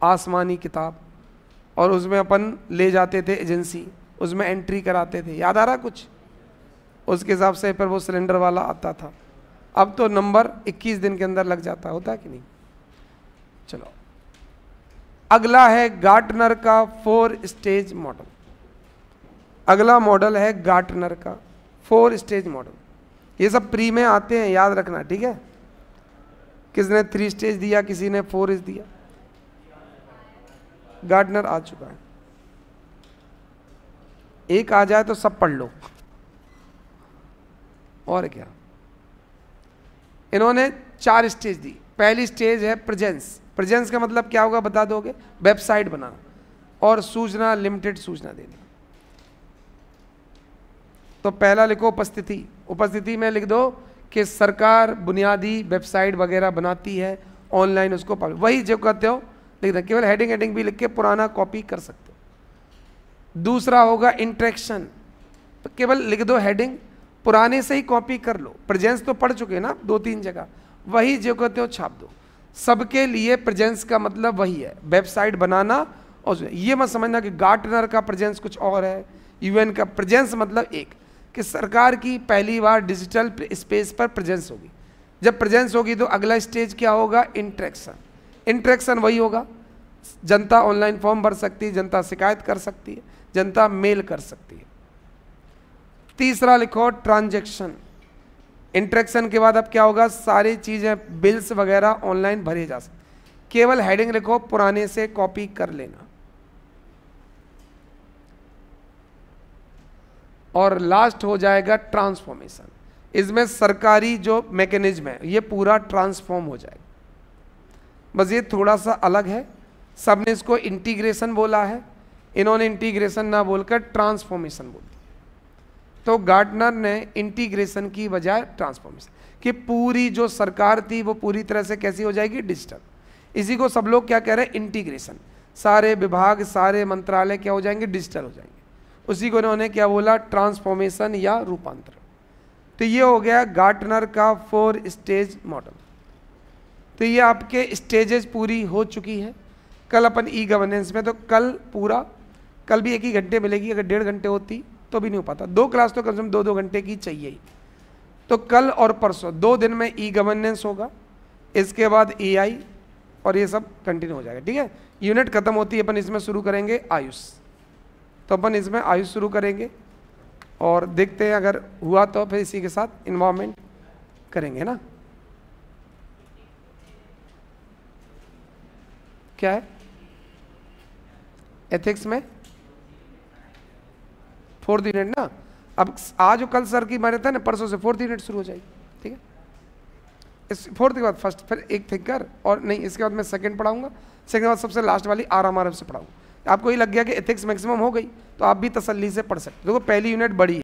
आसमानी किताब, और उसमें अपन ले जाते थे एजेंसी, उसमें एंट्री कराते थे, याद आ रहा कुछ? उसके हिसाब से फिर वो सिलेंडर वाला आता था। अब तो नंबर 21 दिन के अंदर लग जाता, होता है कि नहीं? चलो, अगला है गार्टनर का 4 स्टेज मॉडल। अगला मॉडल है गार्टनर का 4 स्टेज मॉडल। ये सब प्री में आते हैं, याद रखना, ठीक है? किसने 3 स्टेज दिया, किसी ने 4 दिया। गार्टनर आ चुका है, एक आ जाए तो सब पढ़ लो। और क्या, इन्होंने 4 स्टेज दी। पहली स्टेज है प्रेजेंस। प्रेजेंस का मतलब क्या होगा बता दोगे? वेबसाइट बनाना और सूचना, लिमिटेड सूचना देना। तो पहला लिखो उपस्थिति। उपस्थिति में लिख दो कि सरकार बुनियादी वेबसाइट वगैरह बनाती है, ऑनलाइन उसको पब्लिश, वही जो कहते हो लिख दो, केवल हेडिंग हेडिंग भी लिख के पुराना कॉपी कर सकते हो। दूसरा होगा इंटरेक्शन, तो केवल लिख दो हेडिंग, पुराने से ही कॉपी कर लो। प्रेजेंस तो पढ़ चुके ना 2-3 जगह, वही जो कहते हो छाप दो। सबके लिए प्रेजेंस का मतलब वही है, वेबसाइट बनाना। और ये मत समझना कि गार्टनर का प्रेजेंस कुछ और है, यूएन का प्रेजेंस मतलब एक कि सरकार की पहली बार डिजिटल स्पेस पर प्रेजेंस होगी। जब प्रेजेंस होगी तो अगला स्टेज क्या होगा? इंटरेक्शन। इंटरेक्शन वही होगा, जनता ऑनलाइन फॉर्म भर सकती है, जनता शिकायत कर सकती है, जनता मेल कर सकती है। तीसरा लिखो ट्रांजैक्शन। इंटरेक्शन के बाद अब क्या होगा? सारी चीजें, बिल्स वगैरह ऑनलाइन भरे जा सकते, केवल हेडिंग लिखो, पुराने से कॉपी कर लेना। और लास्ट हो जाएगा ट्रांसफॉर्मेशन। इसमें सरकारी जो मैकेनिज्म है ये पूरा ट्रांसफॉर्म हो जाएगा। बस ये थोड़ा सा अलग है, सबने इसको इंटीग्रेशन बोला है, इन्होंने इंटीग्रेशन ना बोलकर ट्रांसफॉर्मेशन बोल दिया। तो गार्टनर ने इंटीग्रेशन की बजाय ट्रांसफॉर्मेशन, कि पूरी जो सरकार थी वो पूरी तरह से कैसी हो जाएगी, डिजिटल। इसी को सब लोग क्या कह रहे हैं, इंटीग्रेशन, सारे विभाग सारे मंत्रालय क्या हो जाएंगे, डिजिटल हो जाएंगे। उसी को इन्होंने क्या बोला, ट्रांसफॉर्मेशन या रूपांतरण। तो ये हो गया गार्टनर का 4 स्टेज मॉडल। तो ये आपके स्टेजेस पूरी हो चुकी है। कल अपन ई गवर्नेंस में, तो कल भी 1 ही घंटे मिलेगी, अगर 1.5 घंटे होती तो भी नहीं हो पाता। 2 क्लास तो कम से कम 2-2 घंटे की चाहिए ही। तो कल और परसों 2 दिन में ई गवर्नेंस होगा, इसके बाद एआई और ये सब कंटिन्यू हो जाएगा, ठीक है। यूनिट खत्म होती है, अपन इसमें शुरू करेंगे आयुष। तो अपन इसमें आयुष शुरू करेंगे और देखते हैं, अगर हुआ तो फिर इसी के साथ इन्वॉल्वमेंट करेंगे ना। क्या है एथिक्स में 4th यूनिट ना। अब आज कल सर की मान्यता है ना, परसों से 4th यूनिट शुरू हो जाएगी, ठीक है। इस 4th के बाद फर्स्ट, फिर एक थिंकर, और नहीं इसके बाद मैं सेकंड पढ़ाऊंगा, सेकंड के बाद सबसे लास्ट वाली आराम से पढ़ाऊंगा। आपको ये लग गया कि एथिक्स मैक्सिमम हो गई, तो आप भी तसल्ली से पढ़ सकते हो। देखो पहली यूनिट बड़ी है।